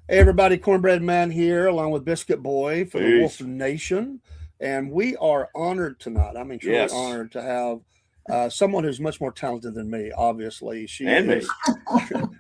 Hey everybody, Cornbread Man here, along with Biscuit Boy for the Wolf Peace. Nation, and we are honored tonight. I mean, truly Yes. honored to have someone who's much more talented than me. Obviously, she And me. is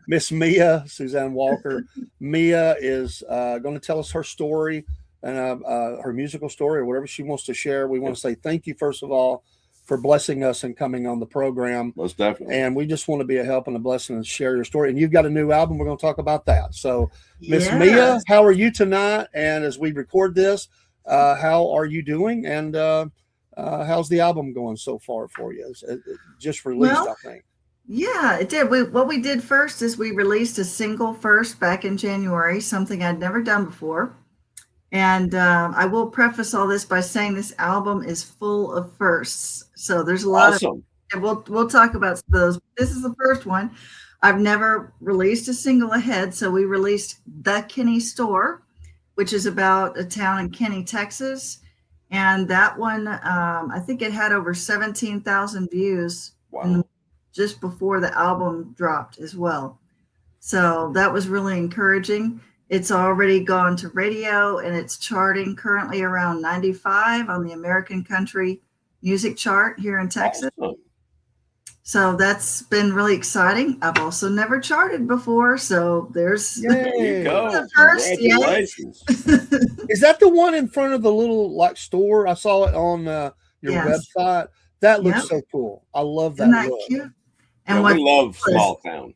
Miss Mia Suzanne Walker. Mia is going to tell us her story and her musical story or whatever she wants to share. We want to say thank you first of all for blessing us and coming on the program. Most definitely. And we just want to be a help and a blessing and share your story. And you've got a new album. We're going to talk about that. So, Miss Mia, Yes. how are you tonight? And as we record this, how are you doing? And how's the album going so far for you? It just released, Well, I think. yeah, it did. What we did first is we released a single first back in January, something I'd never done before. And I will preface all this by saying this album is full of firsts. So there's a lot of, Awesome. and we'll talk about those. This is the first one. I've never released a single ahead, so we released The Kenny Store, which is about a town in Kenny, Texas. And that one, I think it had over 17,000 views in, Wow. just before the album dropped as well. So that was really encouraging. It's already gone to radio and it's charting currently around 95 on the American Country Music Chart here in Texas. Awesome. So that's been really exciting. I've also never charted before, so there's There you Yay. go. the first, yay. Congratulations. Is that the one in front of the little like store? I saw it on your Yes. website. That looks Yep. so cool. I love that Isn't that look. cute? Yeah, And what we love small town.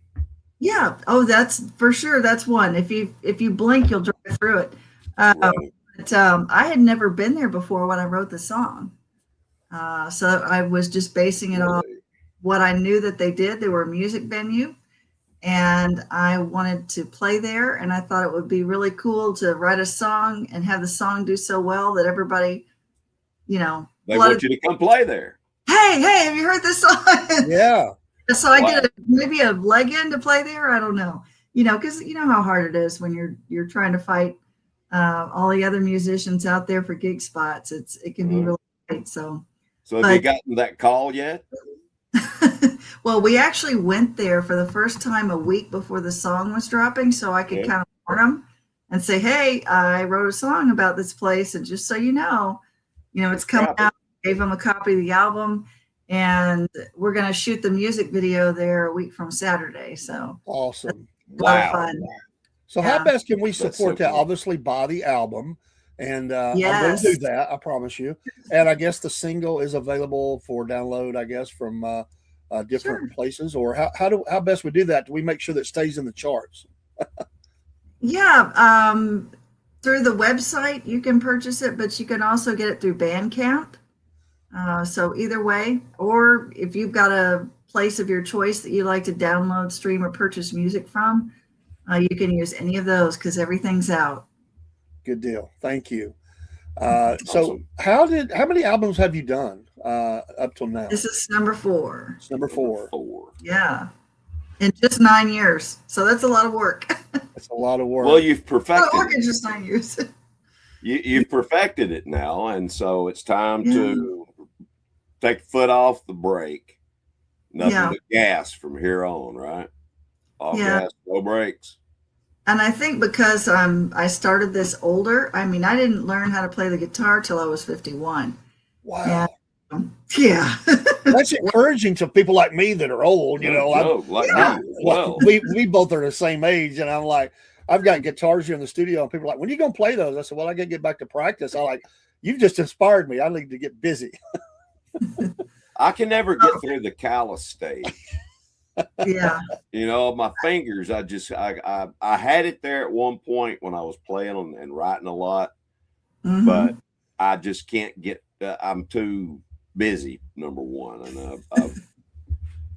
yeah, oh, that's for sure. That's one. If you blink, you'll drive through it. Um, Right. but I had never been there before when I wrote the song, so I was just basing it on Really. what I knew that they did. They were a music venue, and I wanted to play there. And I thought it would be really cool to write a song and have the song do so well that everybody, They flooded. want you to come play there. Hey, have you heard this song? Yeah. So I Wow. get maybe a leg in to play there. I don't know, because you know how hard it is when you're trying to fight all the other musicians out there for gig spots. It can be Right. really great. So, So have you but gotten that call yet? well, we actually went there for the first time a week before the song was dropping, so I could Yeah. kind of warn them and say, "Hey, I wrote a song about this place, and just so it's coming Drop it. out." Gave them a copy of the album, and we're going to shoot the music video there a week from Saturday. So Awesome. a lot of Wow. fun. So how Yeah. best can we That's so support that? cool. Obviously, buy the album, and I'm going to do Yes. that. I promise you. And I guess the single is available for download. I guess from different Sure. places. Or how best we do that? Do we make sure that it stays in the charts? Yeah. Through the website, you can purchase it, but you can also get it through Bandcamp. So either way, or if you've got a place of your choice that you like to download, stream, or purchase music from, you can use any of those because everything's out. Good deal. Thank you. So Awesome. how many albums have you done up till now? This is number 4. It's number Number 4. 4. Yeah. In just 9 years. So that's a lot of work. It's a lot of work. Well, you've A lot of perfected work it. in just 9 years. You've perfected it now, and so it's time Yeah. to take the foot off the brake. Nothing Yeah. but gas from here on, right? All Yeah. gas, no brakes. And I think because I started this older, I mean, I didn't learn how to play the guitar till I was 51. Wow. Yeah. That's encouraging to people like me that are old. You know, No, like Yeah. me as well. we both are the same age, and I'm like, I've got guitars here in the studio, and people are like, when are you gonna play those? I said, well, I gotta get back to practice. I like, you've just inspired me. I need to get busy. I can never get through the callus stage. Yeah. My fingers, I had it there at one point when I was playing them and writing a lot, Mhm. but I just can't get, I'm too busy, number one. And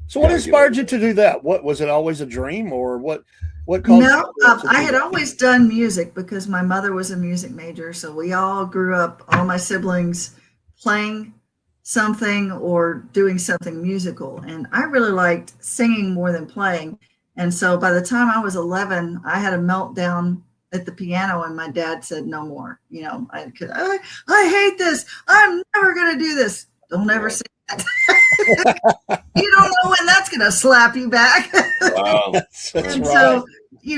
So, what Gotta get inspired over you that. to do that? What was it? Always a dream, or what? What caused No, you to I do had that? always done music because my mother was a music major. So we all grew up, all my siblings, playing something or doing something musical. And I really liked singing more than playing. And so by the time I was 11, I had a meltdown at the piano, and my dad said, "No more." I hate this. I'm never going to do this. Don't ever say that. You don't know when that's going to slap you back. wow, That's And right. so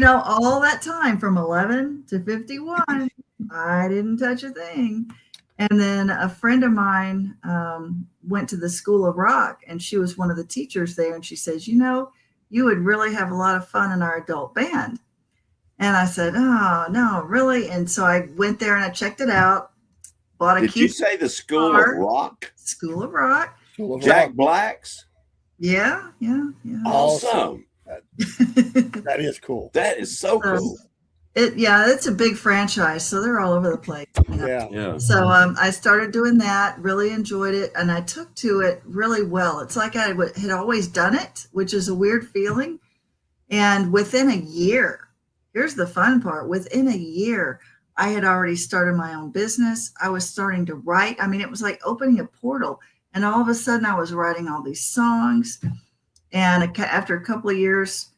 all that time from 11 to 51, I didn't touch a thing. And then a friend of mine went to the School of Rock, and she was one of the teachers there. And she says, you would really have a lot of fun in our adult band. And I said, oh, no, really? And so I went there and I checked it out, bought a Did you say the School of Rock? School of Rock. Jack Black's? Yeah. Awesome. That is cool. That is so cool. It's a big franchise, so they're all over the place. Yeah. So I started doing that, really enjoyed it, and I took to it really well. It's like I had always done it, which is a weird feeling. And within a year, here's the fun part, within a year, I had already started my own business. I was starting to write. I mean, it was like opening a portal, and all of a sudden I was writing all these songs. And after a couple of years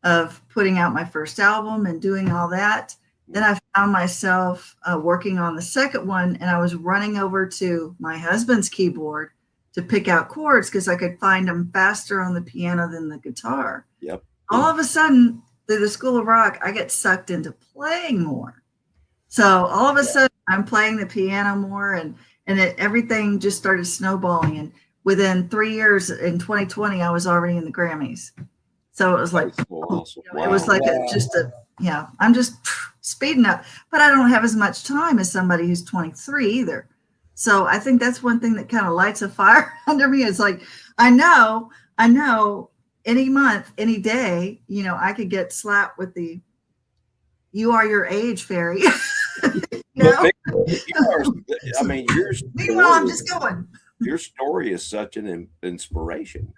of putting out my first album and doing all that, then I found myself working on the second one, and I was running over to my husband's keyboard to pick out chords because I could find them faster on the piano than the guitar. Yep. All of a sudden, through the School of Rock, I get sucked into playing more. So all of a sudden, I'm playing the piano more, and everything just started snowballing. And within 3 years, in 2020, I was already in the Grammys. So it was like, awesome. It was like I'm just speeding up, but I don't have as much time as somebody who's 23 either. So I think that's one thing that kind of lights a fire under me. It's like, I know any month, any day, I could get slapped with the, you are your age, fairy. Meanwhile, I'm just going. Your story is such an inspiration.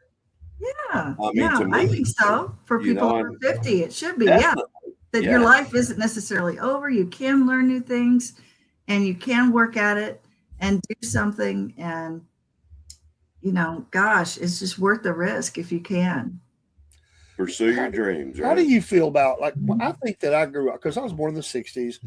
Yeah, to me, I think so. For people over 50, it should be. That your life isn't necessarily over. You can learn new things, and you can work at it and do something. And gosh, it's just worth the risk if you can. Pursue your dreams. Right? How do you feel about I think that I grew up because I was born in the '60s.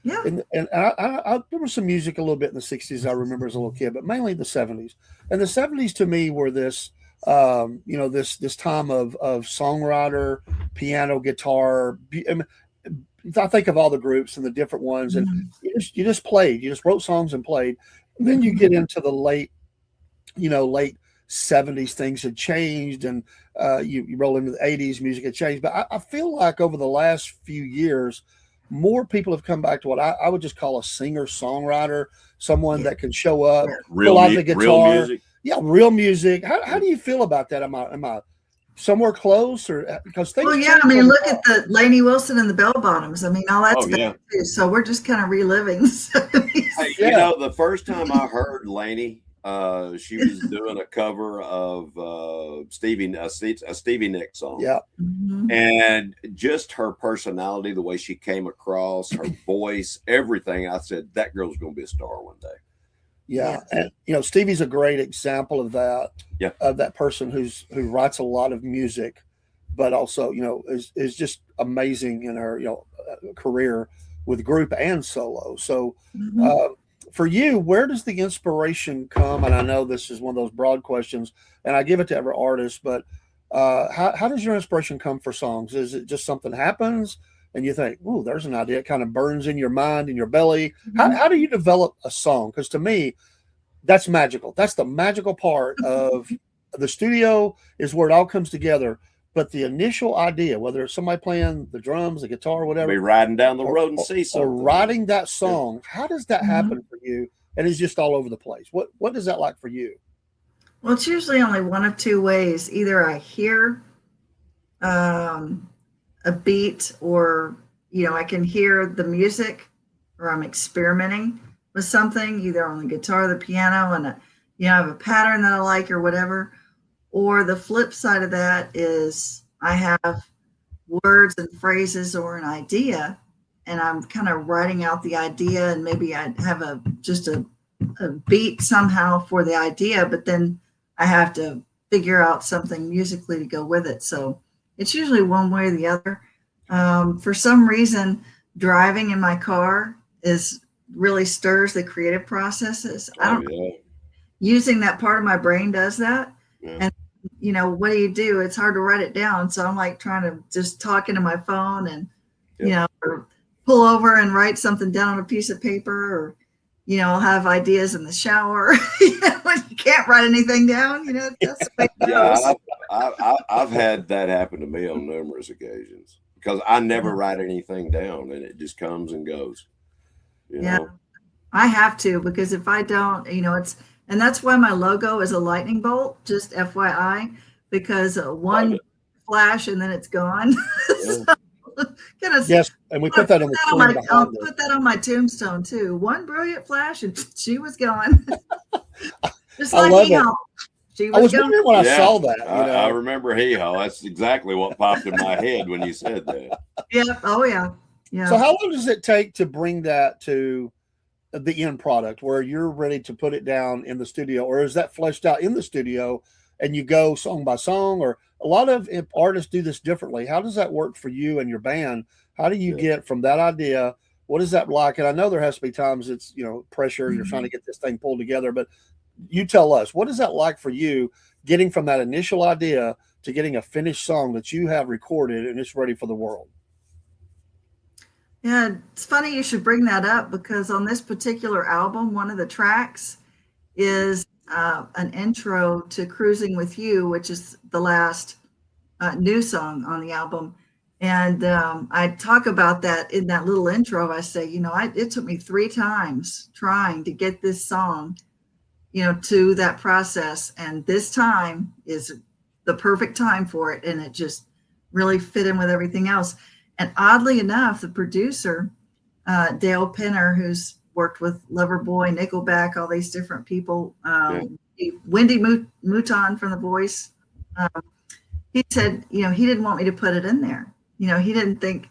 Yeah, and I there was some music a little bit in the '60s. I remember as a little kid, but mainly the '70s. And the '70s to me were this. This time of songwriter, piano, guitar. I think of all the groups and the different ones, and you just played. You just wrote songs and played. And then you get into the late '70s. Things had changed, and you roll into the '80s. Music had changed. But I feel like over the last few years, more people have come back to what I would just call a singer-songwriter, someone that can show up, pull out the guitar. Real music. Yeah, real music. How do you feel about that? Am I somewhere close or because things? Well, yeah. I mean, look at the Lainey Wilson and the Bell Bottoms. I mean, all that's bad too. So we're just kind of reliving. Hey, the first time I heard Lainey, she was doing a cover of a Stevie Nicks song. Yeah, and just her personality, the way she came across, her voice, everything. I said that girl's going to be a star one day. Yeah. And Stevie's a great example of that. Yeah. Of that person who writes a lot of music, but also, is just amazing in her, career with group and solo. So for you, where does the inspiration come? And I know this is one of those broad questions and I give it to every artist, but how does your inspiration come for songs? Is it just something happens? And you think, "Ooh, there's an idea." It kind of burns in your mind, in your belly. How do you develop a song? Because to me, that's magical. That's the magical part of the studio is where it all comes together. But the initial idea, whether it's somebody playing the drums, the guitar, whatever, be riding down the road and see something, or writing that song. How does that happen for you? And it's just all over the place. What is that like for you? Well, it's usually only one of two ways. Either I hear a beat, or I can hear the music, or I'm experimenting with something either on the guitar or the piano, and I have a pattern that I like or whatever. Or the flip side of that is I have words and phrases or an idea, and I'm kind of writing out the idea, and maybe I have just a beat somehow for the idea, but then I have to figure out something musically to go with it. So it's usually one way or the other. For some reason, driving in my car really stirs the creative processes. Using that part of my brain does that. Yeah. And what do you do? It's hard to write it down. So I'm like trying to just talk into my phone and, or pull over and write something down on a piece of paper, or, I'll have ideas in the shower. When you can't write anything down, that's the way it goes. I've had that happen to me on numerous occasions because I never write anything down and it just comes and goes. I have to, because if I don't, and that's why my logo is a lightning bolt, just FYI, because one flash and then it's gone. Yes, and we put that on the screen. I'll put that on my tombstone too. One brilliant flash and she was gone. Just like Hee-Haw. I was wondering when I saw that. I remember Hee-Haw. That's exactly what popped in my head when you said that. Yeah. Oh yeah. Yeah. So how long does it take to bring that to the end product where you're ready to put it down in the studio, or is that fleshed out in the studio and you go song by song? Or a lot of artists do this differently. How does that work for you and your band? How do you get from that idea? What is that like? And I know there has to be times it's, pressure, you're trying to get this thing pulled together, but you tell us, what is that like for you getting from that initial idea to getting a finished song that you have recorded and it's ready for the world? Yeah, it's funny you should bring that up, because on this particular album, one of the tracks is an intro to Cruising With You, which is the last new song on the album. And I talk about that in that little intro. I say, it took me 3 times trying to get this song, to that process. And this time is the perfect time for it. And it just really fit in with everything else. And oddly enough, the producer, Dale Penner, who's worked with Loverboy, Nickelback, all these different people, Wendy Mouton from The Voice, he said, he didn't want me to put it in there. He didn't think,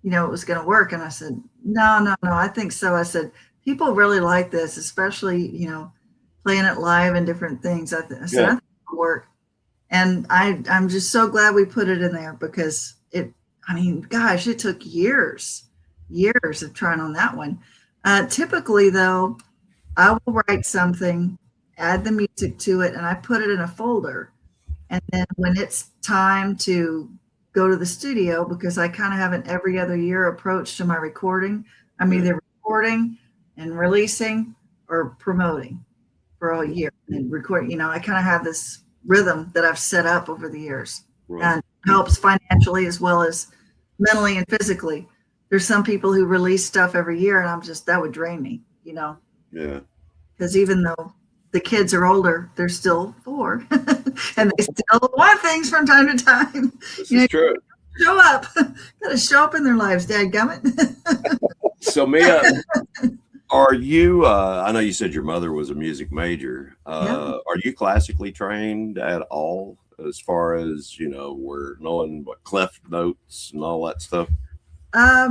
it was going to work. And I said, no, I think so. I said, people really like this, especially, playing it live and different things. I said, I think it'll work. And I'm just so glad we put it in there, because it took years of trying on that one. Typically, though, I will write something, add the music to it, and I put it in a folder. And then when it's time to go to the studio, because I kind of have an every other year approach to my recording, I'm either recording and releasing or promoting for a year and recording. I kind of have this rhythm that I've set up over the years. Right. And it helps financially as well as mentally and physically. There's some people who release stuff every year, and that would drain me, Yeah. Because even though the kids are older, they're still 4 and they still want things from time to time. This is true. Show up. Got to show up in their lives, dadgummit. So Mia, are you, I know you said your mother was a music major. Are you classically trained at all, as far as, we're knowing what clef notes and all that stuff? I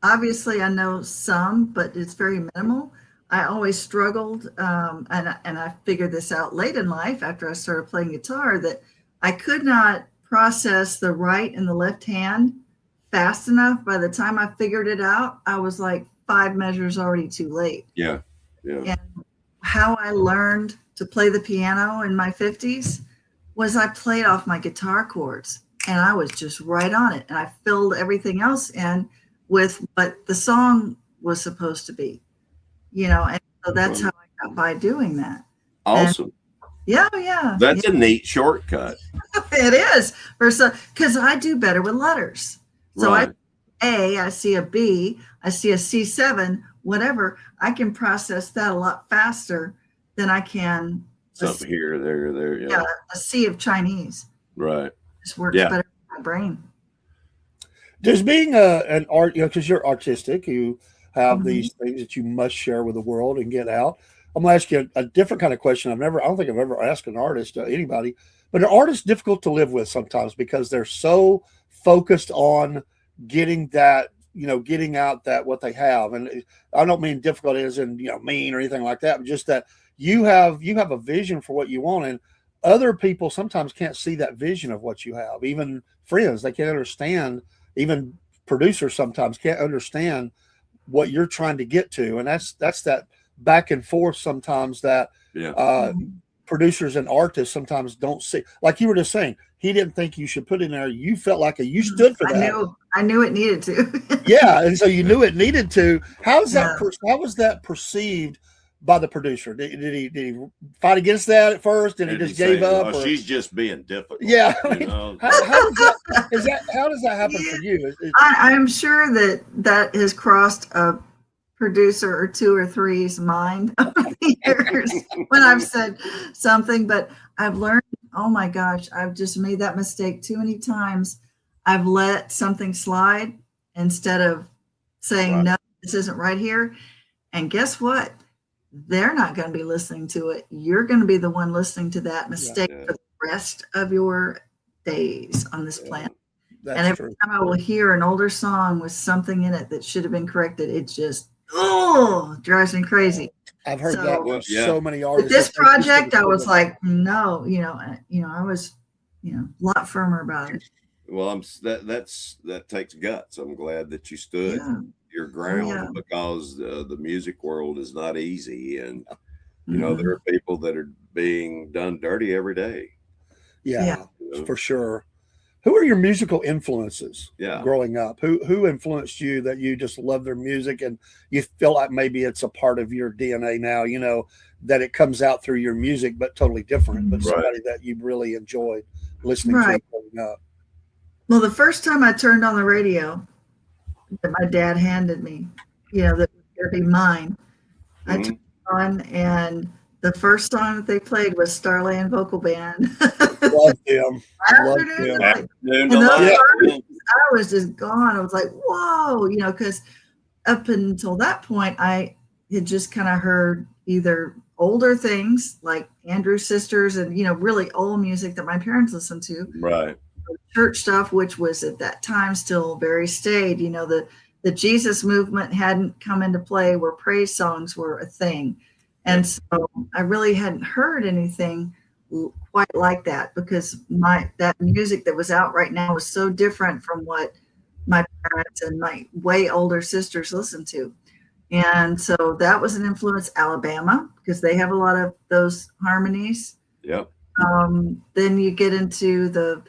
obviously I know some, but it's very minimal. I always struggled, and I figured this out late in life after I started playing guitar, that I could not process the right and the left hand fast enough. By the time I figured it out, I was like 5 measures already too late. Yeah. And how I learned to play the piano in my 50s was I played off my guitar chords, and I was just right on it. And I filled everything else in with what the song was supposed to be, and so that's how I got by doing that. Awesome. And That's a neat shortcut. It is, because I do better with letters. So I see a B, I see a C7, whatever. I can process that a lot faster than I can something here, there. Yeah, a C of Chinese. Right. Just works better in my brain. Does being an art, because you're artistic, you have these things that you must share with the world and get out. I'm going to ask you a different kind of question. I don't think I've ever asked an artist, anybody, but an artist difficult to live with sometimes because they're so focused on getting that, getting out that what they have. And I don't mean difficult as in, mean or anything like that, but just that you have a vision for what you want. And other people sometimes can't see that vision of what you have. Even friends, they can't understand. Even producers sometimes can't understand what you're trying to get to. And that's that back and forth sometimes that producers and artists sometimes don't see, like you were just saying, he didn't think you should put in there. You felt like you stood for that. I knew it needed to. Yeah. And so you knew it needed to. How was Yeah. that perceived by the producer? Did he fight against that at first and he just gave up? Oh, she's just being difficult. Yeah. You know? How does that happen for you? I'm sure that has crossed a producer or two or three's mind over the years when I've said something, but I've learned, oh my gosh, I've just made that mistake too many times. I've let something slide instead of saying, no, this isn't right here. And guess what? They're not going to be listening to it. You're going to be the one listening to that mistake for the rest of your days on this planet. That's and every time I will hear an older song with something in it that should have been corrected, it just drives me crazy. I've heard that with so many artists. With this project, I was like, no, I was, a lot firmer about it. Well, that takes guts. I'm glad that you stood your ground because the music world is not easy, and there are people that are being done dirty every day. Yeah. For sure. Who are your musical influences growing up? Who influenced you that you just love their music and you feel like maybe it's a part of your DNA now, that it comes out through your music, but totally different, but somebody that you really enjoyed listening to growing up? Well, the first time I turned on the radio that my dad handed me, that was going to be mine, I turned it on, and the first song that they played was Starland Vocal Band. Love them. I was just gone. I was like, whoa, because up until that point, I had just kind of heard either older things like Andrew's Sisters and, really old music that my parents listened to. Right. Church stuff, which was at that time still very staid. The Jesus movement hadn't come into play where praise songs were a thing. And so I really hadn't heard anything quite like that because that music that was out right now was so different from what my parents and my way older sisters listened to. And so that was an influence. Alabama, because they have a lot of those harmonies. Yep. Then you get into the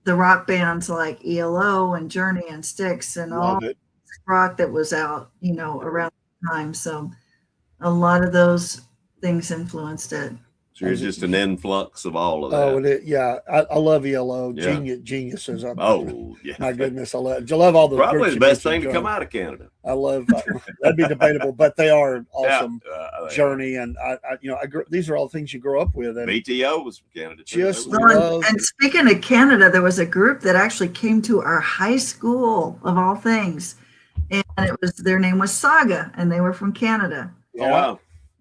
rock bands like ELO and Journey and Styx and all rock that was out, around the time. So a lot of those things influenced it. So you're just an influx of all of that. Oh, I love ELO. Geniuses. My goodness, I love all the. Probably the best thing to come out of Canada. I love that'd be debatable, but they are awesome. Journey and these are all things you grow up with. And BTO was from Canada too. And speaking of Canada, there was a group that actually came to our high school of all things, and their name was Saga, and they were from Canada. Oh, wow.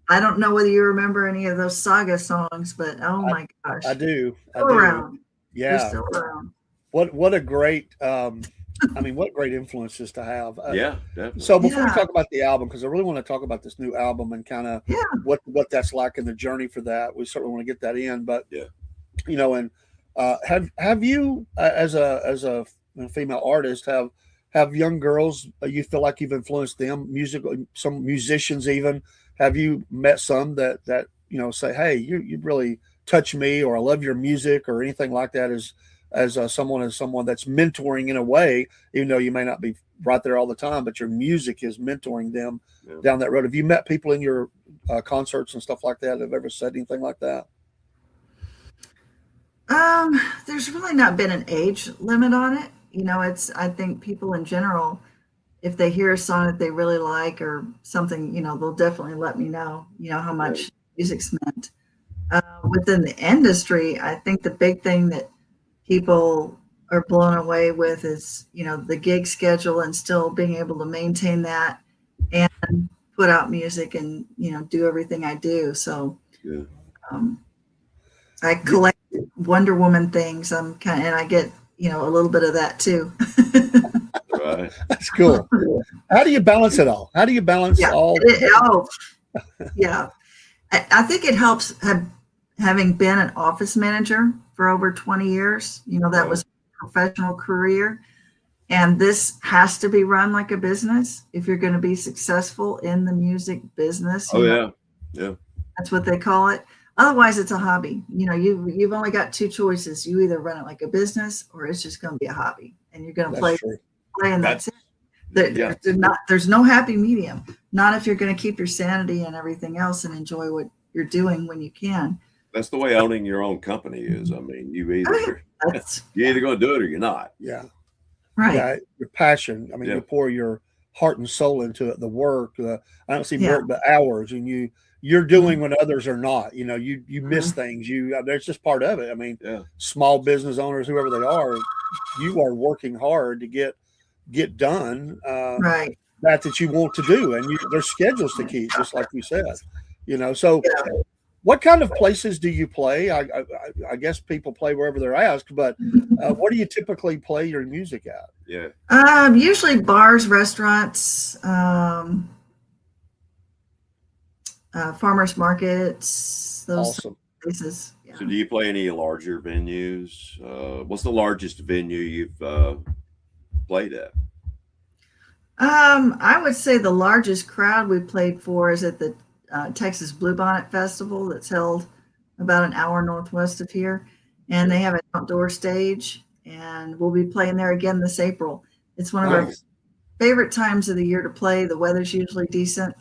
I don't know whether you remember any of those Saga songs, but my gosh. I do. Around. Yeah. They're still around. What a great what great influences to have. Yeah, definitely. So before we talk about the album, because I really want to talk about this new album and kind of what that's like in the journey for that. We certainly want to get that in, but have you as a female artist have young girls, you feel like you've influenced them musically, some musicians even? Have you met some that say, hey, you really touch me, or I love your music, or anything like that as someone that's mentoring in a way, even though you may not be right there all the time, but your music is mentoring them down that road? Have you met people in your concerts and stuff like that have ever said anything like that? There's really not been an age limit on it. I think people in general, if they hear a song that they really like or something, they'll definitely let me know, how much music's meant. Within the industry, I think the big thing that people are blown away with is, the gig schedule and still being able to maintain that and put out music and, do everything I do. So I collect Wonder Woman things. And I get, a little bit of that too. Right. That's cool. How do you balance it all? How do you balance all? I think it helps having been an office manager for over 20 years. That was a professional career. And this has to be run like a business if you're going to be successful in the music business. Oh, yeah. Yeah. That's what they call it. Otherwise, it's a hobby. You know, you've only got two choices. You either run it like a business, or it's just going to be a hobby, and you're going to That's true. play, and that's it. Yeah. There's no happy medium. Not if you're going to keep your sanity and everything else and enjoy what you're doing when you can. That's the way owning your own company is. I mean, you're either going to do it or you're not. Yeah. Right. Yeah. Your passion. I mean, Yeah. you pour your heart and soul into it, the work, I don't see work, but hours, and you're doing when others are not. You know, you miss things. There's just part of it. I mean, small business owners, whoever they are, you are working hard to get done right. that you want to do, and there's schedules to keep, just like you said. You know, so what kind of places do you play? I guess people play wherever they're asked, but where do you typically play your music at? Yeah. Usually bars, restaurants, farmers markets, those places. Yeah. So do you play any larger venues? What's the largest venue you've played at? I would say the largest crowd we played for is at the Texas Bluebonnet Festival that's held about an hour northwest of here. And they have an outdoor stage, and we'll be playing there again this April. It's one of our favorite times of the year to play. The weather's usually decent.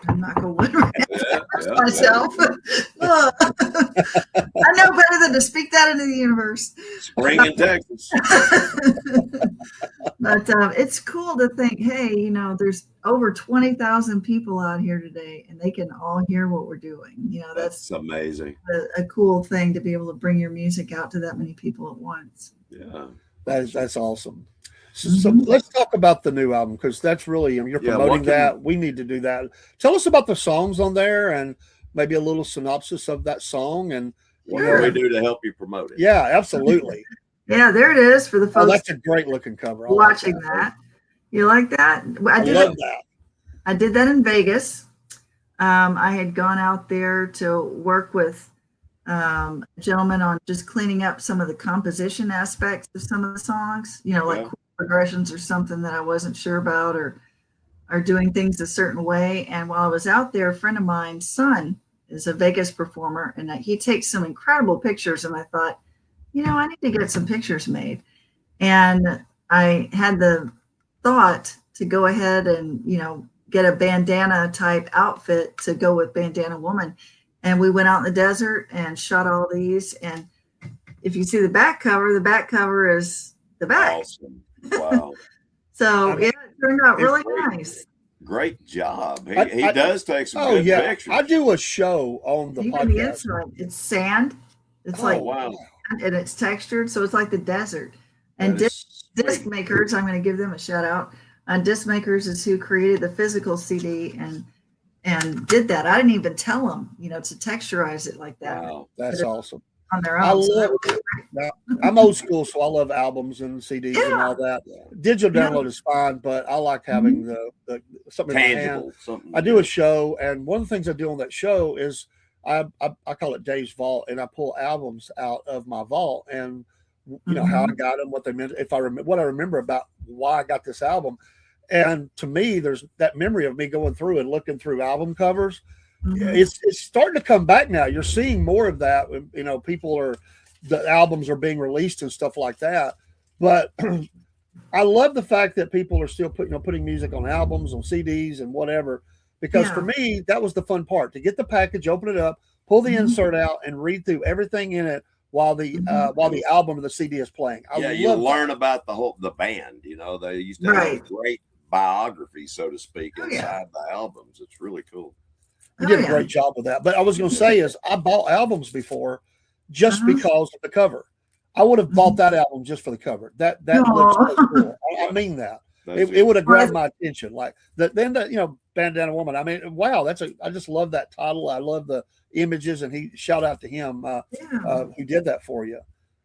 I'm not going to myself. I know better than to speak that into the universe. Spring in Texas. But it's cool to think, hey, you know, there's over 20,000 people out here today, and they can all hear what we're doing. You know, that's amazing. A cool thing to be able to bring your music out to that many people at once. Yeah, that's awesome. So let's talk about the new album, because that's really, you're promoting that. We need to do that. Tell us about the songs on there and maybe a little synopsis of that song and what can we do to help you promote it. Yeah, absolutely. Yeah, there it is for the folks. Oh, that's a great looking cover. Watching that. You like that? I love that. I did that in Vegas. I had gone out there to work with a gentleman on just cleaning up some of the composition aspects of some of the songs, you know, like progressions or something that I wasn't sure about, or doing things a certain way. And while I was out there, a friend of mine's son is a Vegas performer, and he takes some incredible pictures. And I thought, you know, I need to get some pictures made. And I had the thought to go ahead and, you know, get a bandana type outfit to go with Bandana Woman. And we went out in the desert and shot all these. And if you see the back cover is the back. Awesome. Wow. So it turned out really nice. Great job. He does take some good pictures. I do a show on the podcast. The inside, it's sand. It's wow. And it's textured, so it's like the desert. And Disc Makers, I'm going to give them a shout out. Disc Makers is who created the physical CD and did that. I didn't even tell them, you know, to texturize it like that. Wow, that's awesome. On their own. I love it. Now, I'm old school, so I love albums and CDs and all that. Digital download is fine, but I like having the something tangible. I do a show, and one of the things I do on that show is I call it Dave's Vault, and I pull albums out of my vault, and you know how I got them, what they meant, what I remember about why I got this album. And to me, there's that memory of me going through and looking through album covers. It's starting to come back now. You're seeing more of that. You know, the albums are being released and stuff like that. But I love the fact that people are still putting music on albums, on CDs, and whatever. Because for me, that was the fun part, to get the package, open it up, pull the insert out, and read through everything in it while the album or the CD is playing. You learn about the band. You know, they used to have great biography, so to speak, inside the albums. It's really cool. You did a great job with that. But I was going to say is I bought albums before just because of the cover. I would have bought that album just for the cover. That looks so cool. I mean that. It would have grabbed my attention. Like Bandana Woman. I mean, wow, I just love that title. I love the images, and shout out to him who did that for you.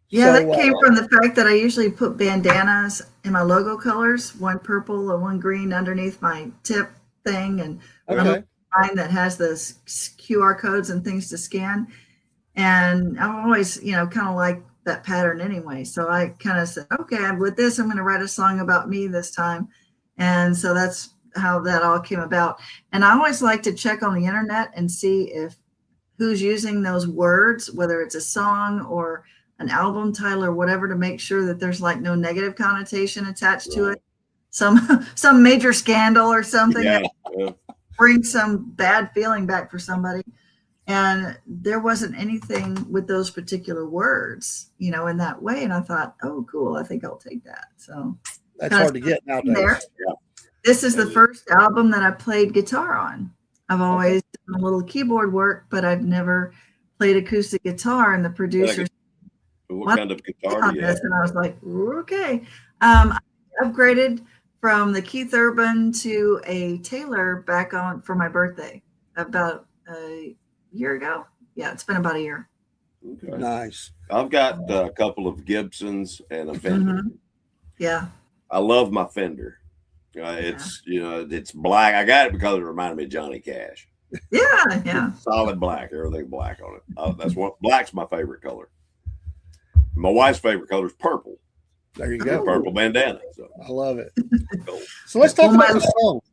Yeah, that came from the fact that I usually put bandanas in my logo colors, one purple and one green underneath my tip thing, and that has the QR codes and things to scan. And I'm always, kind of like that pattern anyway. So I kind of said, okay, with this, I'm going to write a song about me this time. And so that's how that all came about. And I always like to check on the internet and see if who's using those words, whether it's a song or an album title or whatever, to make sure that there's like no negative connotation attached to it. Some major scandal or something that brings some bad feeling back for somebody. And there wasn't anything with those particular words, you know, in that way. And I thought, oh, cool, I think I'll take that. So that's hard to get nowadays. Yeah. This is the first album that I played guitar on. I've always done a little keyboard work, but I've never played acoustic guitar. And the producer, what kind of guitar do you have? And I was like, okay. I upgraded from the Keith Urban to a Taylor back on for my birthday about a year ago. Yeah, it's been about a year. Okay. Nice. I've got a couple of Gibsons and a Fender. Yeah. I love my Fender. It's it's black. I got it because it reminded me of Johnny Cash. Yeah, yeah. It's solid black, everything black on it. That's what black's my favorite color. My wife's favorite color is purple. There you go. Purple bandana. So. I love it. So let's talk about the songs.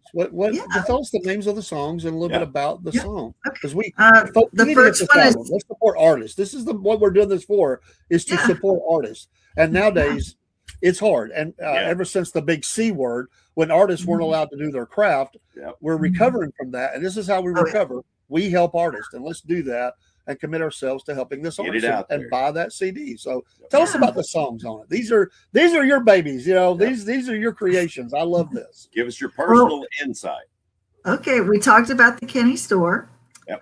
Tell us the names of the songs and a little bit about the song, because we the first one is, let's support artists. This is what we're doing this for, is to support artists. And nowadays it's hard. And ever since the big C word, when artists weren't allowed to do their craft, we're recovering from that. And this is how we recover. We help artists, and let's do that and commit ourselves to helping this artist and buy that CD. So tell us about the songs on it. These are your babies, you know. These are your creations. I love this. Give us your personal insight. Okay, we talked about the Kenny Store.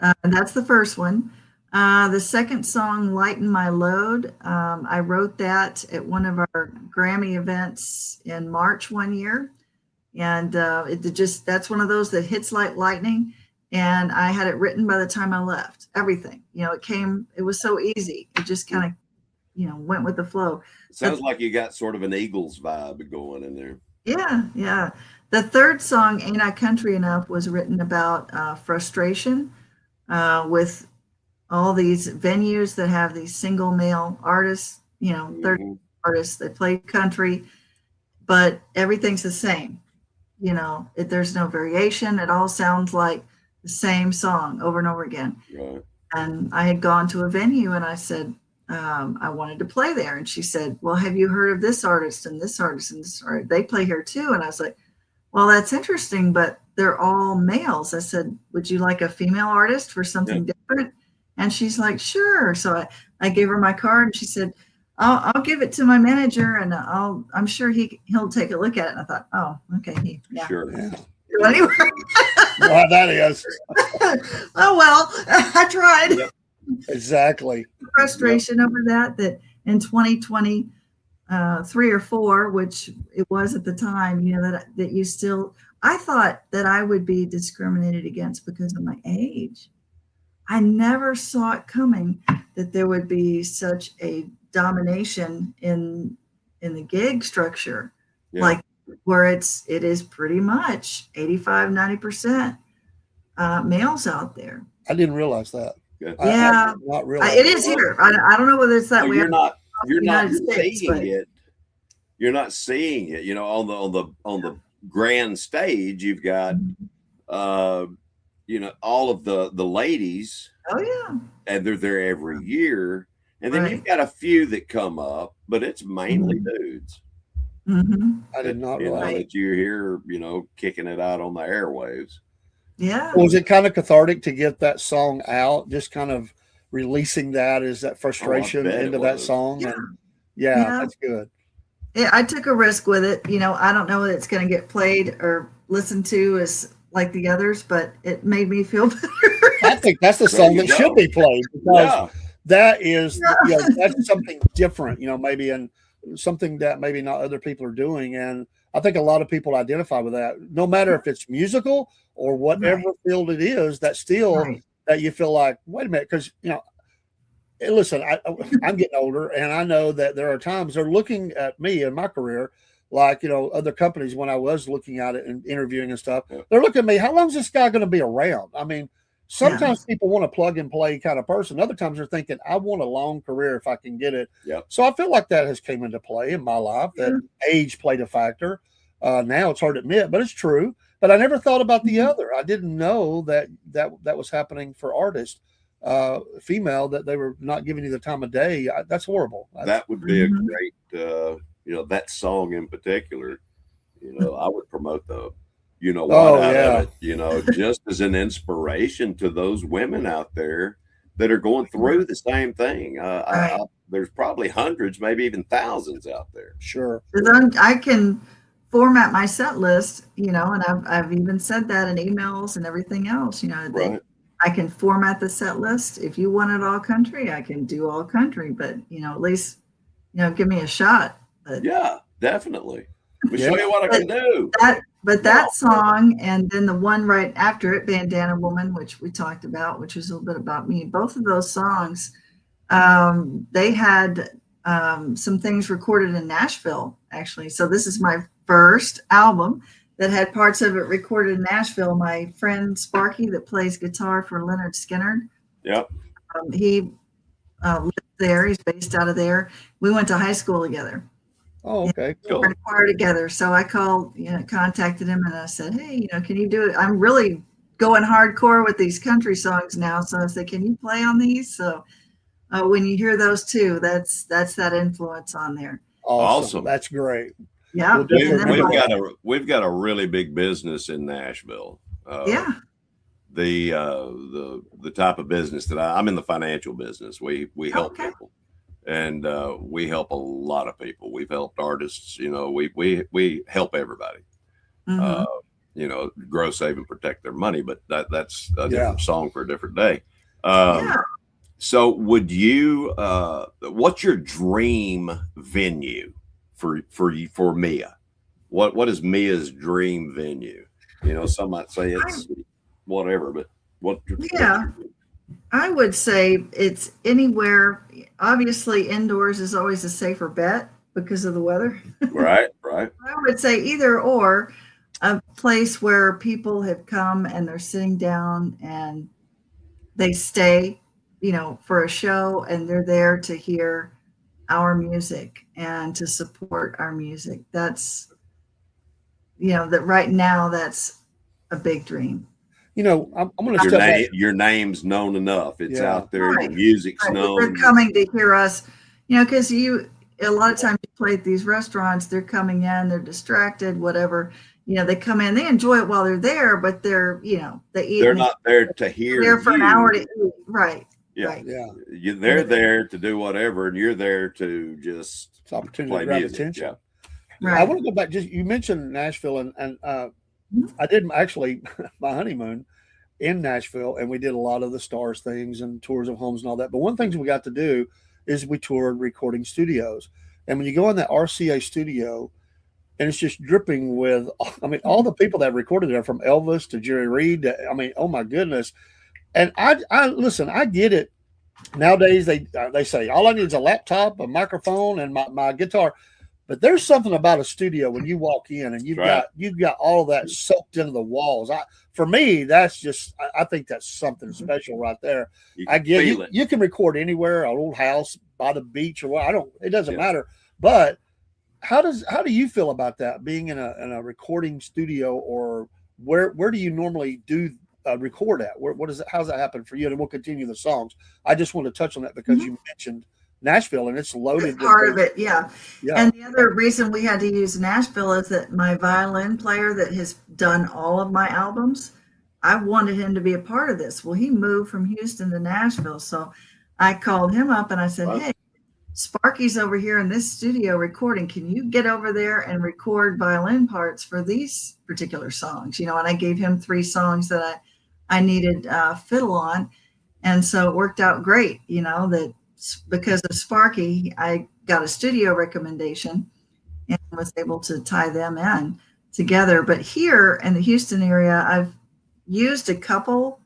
And that's the first one. The second song, Lighten My Load, I wrote that at one of our Grammy events in March one year. And that's one of those that hits like lightning. And I had it written by the time I left. Everything, it was so easy. It just kind of, went with the flow. Sounds like you got sort of an Eagles vibe going in there. Yeah. The third song, Ain't I Country Enough, was written about frustration with all these venues that have these single male artists, 30 artists that play country, but everything's the same. There's no variation. It all sounds like the same song over and over again. Right. And I had gone to a venue and I said, I wanted to play there. And she said, well, have you heard of this artist and this artist and this artist? They play here too. And I was like, well, that's interesting, but they're all males. I said, would you like a female artist for something different? And she's like, sure. So I gave her my card and she said, I'll give it to my manager and I'm sure he'll take a look at it. And I thought, oh, okay. Sure. Anyway. Well, that is. Oh, well, I tried. Yep. Exactly. Frustration over that in 2020, 3 or 4, which it was at the time, that you still, I thought that I would be discriminated against because of my age. I never saw it coming that there would be such a domination in the gig structure, like where it is pretty much 85-90% males out there. I didn't realize that. I not realize it is here. I don't know whether it's that way. You're not States, seeing it. You're not seeing it. On the grand stage, you've got all of the ladies. Oh yeah. And they're there every year. And then you've got a few that come up, but it's mainly dudes. I did not realize that you're here, kicking it out on the airwaves. Yeah. Was it kind of cathartic to get that song out? Just kind of releasing that frustration into that song? Yeah. And that's good. Yeah, I took a risk with it. I don't know that it's going to get played or listened to as like the others, but it made me feel better. I think that's the song that should be played, because that is that's something different, maybe, and something that maybe not other people are doing. And I think a lot of people identify with that, no matter if it's musical or whatever field it is, that still that you feel like, wait a minute, because listen, I'm getting older, and I know that there are times they're looking at me in my career like, other companies, when I was looking at it and interviewing and stuff, they're looking at me, how long is this guy going to be around? I mean, sometimes people want a plug and play kind of person. Other times they're thinking, I want a long career if I can get it. So I feel like that has came into play in my life, that age played a factor. Now it's hard to admit, but it's true. But I never thought about the other. I didn't know that was happening for artists. female that they were not giving you the time of day. That's horrible. That would be a Mhm. great, that song in particular. I would promote the, Oh, out yeah. of it, just as an inspiration to those women out there that are going through the same thing. Right. There's probably hundreds, maybe even thousands out there. Sure. 'Cause I can format my set list, and I've even said that in emails and everything else, Right. I can format the set list. If you want it all country, I can do all country, but at least, give me a shot. But Yeah, definitely. Let me Yeah. show you what I can do. that song and then the one right after it, Bandana Woman, which we talked about, which was a little bit about me. Both of those songs, they had some things recorded in Nashville, actually. So this is my first album that had parts of it recorded in Nashville. My friend Sparky, that plays guitar for Leonard Skinner, Yep. he lives there. He's based out of there. We went to high school together. Oh, okay. We were Cool. in a choir together. So I contacted him and I said, hey, can you do it? I'm really going hardcore with these country songs now. So I said, can you play on these? So when you hear those two, that's that influence on there. Awesome. Awesome. That's great. Yeah. We'll definitely And then remember We've got a really big business in Nashville. yeah. The type of business that I'm in, the financial business. We help Okay. people, and we help a lot of people. We've helped artists. We help everybody. Mhm. Grow, save, and protect their money. But that's a Yeah. different song for a different day. Yeah. So would you? What's your dream venue for Mia? What is Mia's dream venue? Some might say it's whatever, but what? Yeah. I would say it's anywhere. Obviously, indoors is always a safer bet because of the weather. Right. I would say either or, a place where people have come and they're sitting down and they stay, for a show and they're there to hear our music and to support our music. That's, that right now that's a big dream. I'm going to step back. Your name's known enough. It's Yeah. out there. Your Right. music's Right. known. They're coming to hear us, because a lot of times you play at these restaurants, they're coming in, they're distracted, whatever. They come in, they enjoy it while they're there, but they're, they eat. They're and not there to hear they're there for an you. hour to eat. Right. Yeah. Right. Yeah. They're there to do whatever, and you're there to just It's an opportunity play to grab music. attention. Yeah. Right. I want to go back. You mentioned Nashville, and I did actually my honeymoon in Nashville, and we did a lot of the stars things and tours of homes and all that. But one thing we got to do is we toured recording studios, and when you go in that RCA studio, and it's just dripping with, all the people that recorded there, from Elvis to Jerry Reed. Oh my goodness. And I listen, I get it. Nowadays they say all I need is a laptop, a microphone, and my guitar. But there's something about a studio when you walk in and you've got all of that soaked into the walls. For me, that's just, I think that's something special right there. I get it. You can record anywhere, an old house by the beach or what. It doesn't matter. But how do you feel about that, being in a recording studio, or where do you normally do record at? How's that happen for you? And we'll continue the songs. I just want to touch on that because you mentioned Nashville, and it's loaded. That's part of it, yeah. Yeah. And the other reason we had to use Nashville is that my violin player that has done all of my albums, I wanted him to be a part of this. Well, he moved from Houston to Nashville, so I called him up and I said, hey, Sparky's over here in this studio recording. Can you get over there and record violin parts for these particular songs? And I gave him 3 songs that I needed fiddle on. And so it worked out great, that because of Sparky, I got a studio recommendation and was able to tie them in together. But here in the Houston area, I've used a couple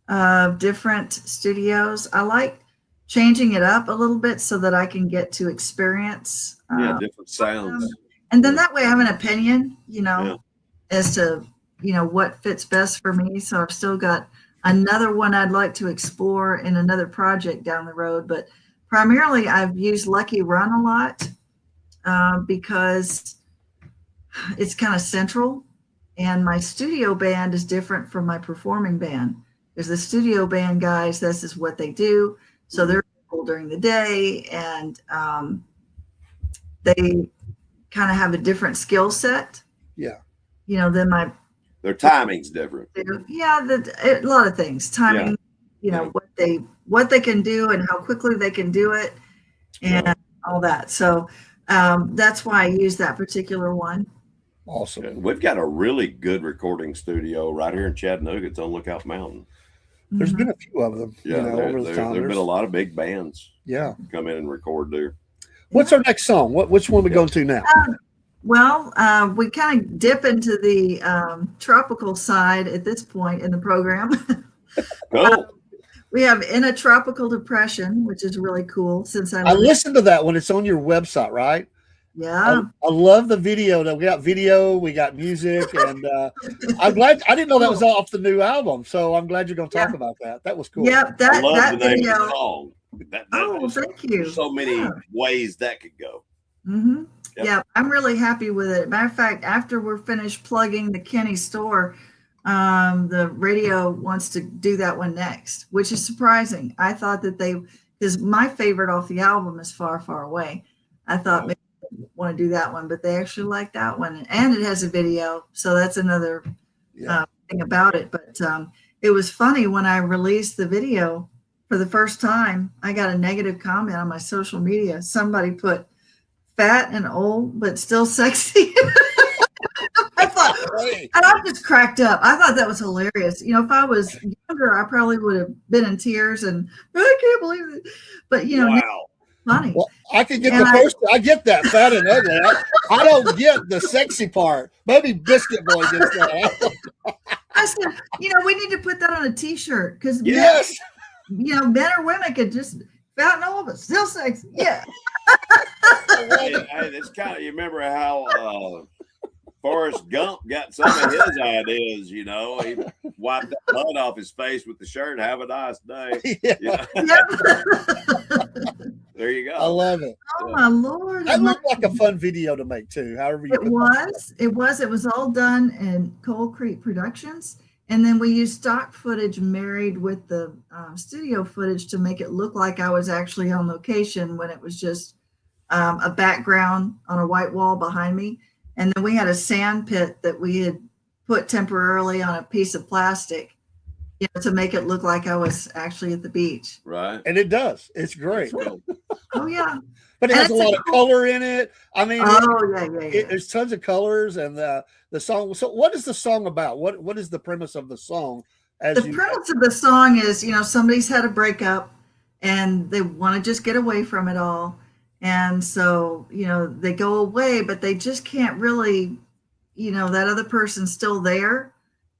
of different studios. I like changing it up a little bit so that I can get to experience different sounds. And then that way I have an opinion, as to, what fits best for me. So I've still got another one I'd like to explore in another project down the road. But primarily I've used Lucky Run a lot because it's kind of central. And my studio band is different from my performing band there's the studio band guys. This is what they do. So they're cool during the day, and they kind of have a different skill set. Yeah. Than my. Their timing's different. Yeah, a lot of things. Timing. Yeah. What they can do and how quickly they can do it, and all that. So that's why I use that particular one. Awesome. We've got a really good recording studio right here in Chattanooga. It's on Lookout Mountain. There's been a few of them. Yeah, over the time. There's been a lot of big bands. Yeah, come in and record there. What's our next song? Which one we going to now? Well, we kind of dip into the tropical side at this point in the program. Cool. We have In a Tropical Depression, which is really cool. Since I listened to that one. It's on your website, right? Yeah. I love the video. We got video, we got music, and I'm glad. I didn't know that was off the new album, so I'm glad you're going to talk about that. That was cool. Yep, I love that the name video. of the song. Thank you. There's so many ways that could go. Mm-hmm. Yep. Yeah, I'm really happy with it. Matter of fact, after we're finished plugging the Kenny store, the radio wants to do that one next, which is surprising. I thought that because my favorite off the album is Far, Far Away. I thought maybe they want to do that one, but they actually like that one. And it has a video. So that's another thing about it. But it was funny when I released the video for the first time, I got a negative comment on my social media. Somebody put fat and old, but still sexy. I thought, and I just cracked up. I thought that was hilarious. If I was younger, I probably would have been in tears and I can't believe it. But wow. Funny. Well, I could get I get that fat and ugly. I don't get the sexy part. Maybe Biscuit Boy gets that. I said, we need to put that on a T-shirt because yes, men or women could just fat and old, but still sexy. Yeah. It's kind of, you remember how Forrest Gump got some of his ideas, he wiped that blood off his face with the shirt. Have a nice day. Yeah. There you go. I love it. Oh my Lord. That looked like a fun video to make too. However it was all done in Coal Creek Productions. And then we used stock footage married with the studio footage to make it look like I was actually on location when it was just a background on a white wall behind me. And then we had a sand pit that we had put temporarily on a piece of plastic, to make it look like I was actually at the beach. Right. And it does. It's great. Oh, yeah. But it has a lot of color in it. I mean, there's tons of colors, and the song. So what is the song about? What is the premise of the song? The premise of the song is, somebody's had a breakup and they want to just get away from it all. And so, they go away, but they just can't really, that other person's still there.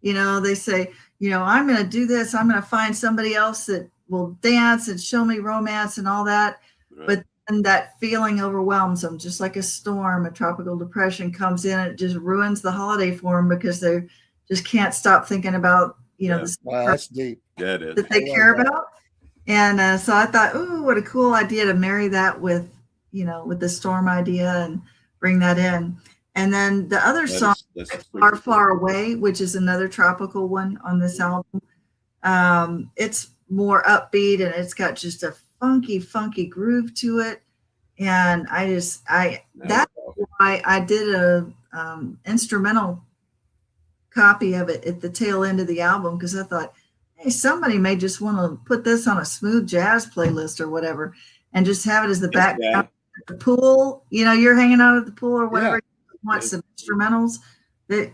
They say, I'm going to do this. I'm going to find somebody else that will dance and show me romance and all that. Right. But then that feeling overwhelms them, just like a storm. A tropical depression comes in and it just ruins the holiday for them because they just can't stop thinking about, this that's deep. Yeah, it is. That they care about. And so I thought, ooh, what a cool idea to marry that with, with the storm idea and bring that in. And then the other song, Far, Far Away, which is another tropical one on this album. It's more upbeat and it's got just a funky groove to it. And that's why I did a instrumental copy of it at the tail end of the album, because I thought, hey, somebody may just want to put this on a smooth jazz playlist or whatever and just have it as the background at the pool. You're hanging out at the pool or whatever. Want some instrumentals that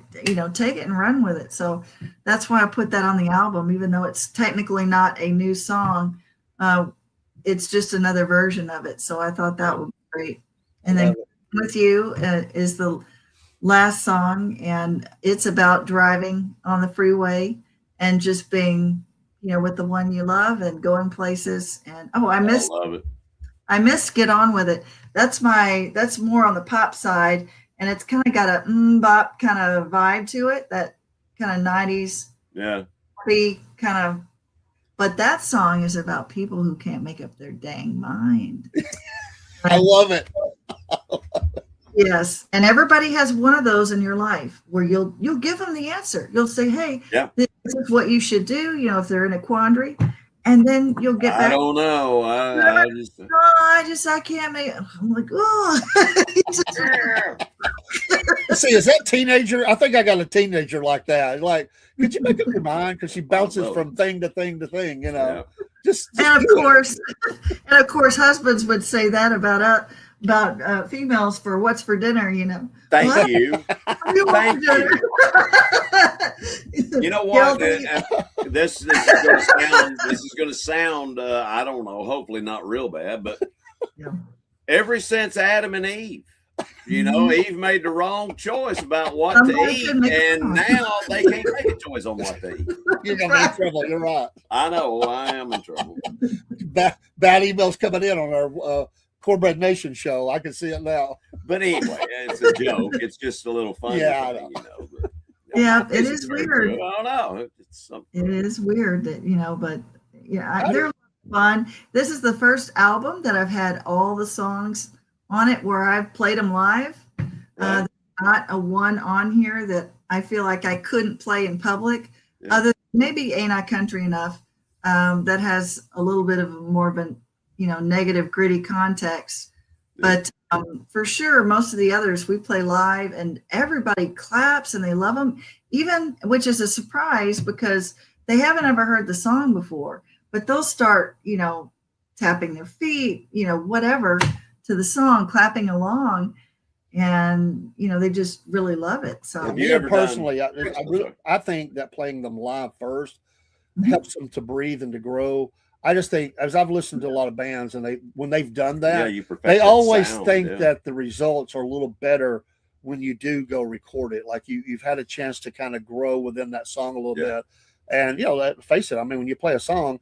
take it and run with it. So that's why I put that on the album, even though it's technically not a new song. It's just another version of it. So I thought that would be great. And then With You is the last song, and it's about driving on the freeway and just being with the one you love and going places. And I love it. I miss Get On With It. That's more on the pop side. And it's kind of got a bop kind of vibe to it, that kind of 90s, kind of. But that song is about people who can't make up their dang mind. I love it. Yes, and everybody has one of those in your life where you'll give them the answer. You'll say, "Hey, Yeah. this is what you should do." You know, if they're in a quandary, and then you'll get I back. don't know. I just No, I can't make it. I'm like, oh. See, is that teenager? I think I got a teenager like that. Like, could you make up your mind? Because she bounces from thing to thing to thing. You know, Yeah. just And of do it. course, husbands would say that about females for what's for dinner. You know, Thank What? you. What do you want Thank for dinner? You know what? Guilty. This is going to sound. I don't know. Hopefully not real bad, but Yeah. ever since Adam and Eve, you know, Eve made the wrong choice about what Somebody to should eat, make a and now they can't make a choice on what to eat. You're gonna be in trouble. You're right. I know. I am in trouble. Bad emails coming in on our Cornbread Nation show. I can see it now. But anyway, it's a joke. It's just a little funny Yeah, I thing, know. you know. But, Yeah, it this is very weird. true. I don't know. It's something. It is weird that, you know, but yeah, they're fun. This is the first album that I've had all the songs on it where I've played them live. Right. Not a one on here that I feel like I couldn't play in public, Yeah. other than maybe Ain't I Country Enough, that has a little bit of more of an, you know, negative, gritty context. But for sure, most of the others we play live and everybody claps and they love them, even, which is a surprise because they haven't ever heard the song before, but they'll start, you know, tapping their feet, you know, whatever to the song, clapping along. And, you know, they just really love it. So Have you Me ever personally, done- I think that playing them live first Mhm. helps them to breathe and to grow. I just think, as I've listened to a lot of bands, and when they've done Yeah, that, you perfect they that always sound, think yeah. that the results are a little better when you do go record it. Like you've had a chance to kind of grow within that song a little Yeah. bit. And, you know, face it, I mean, when you play a song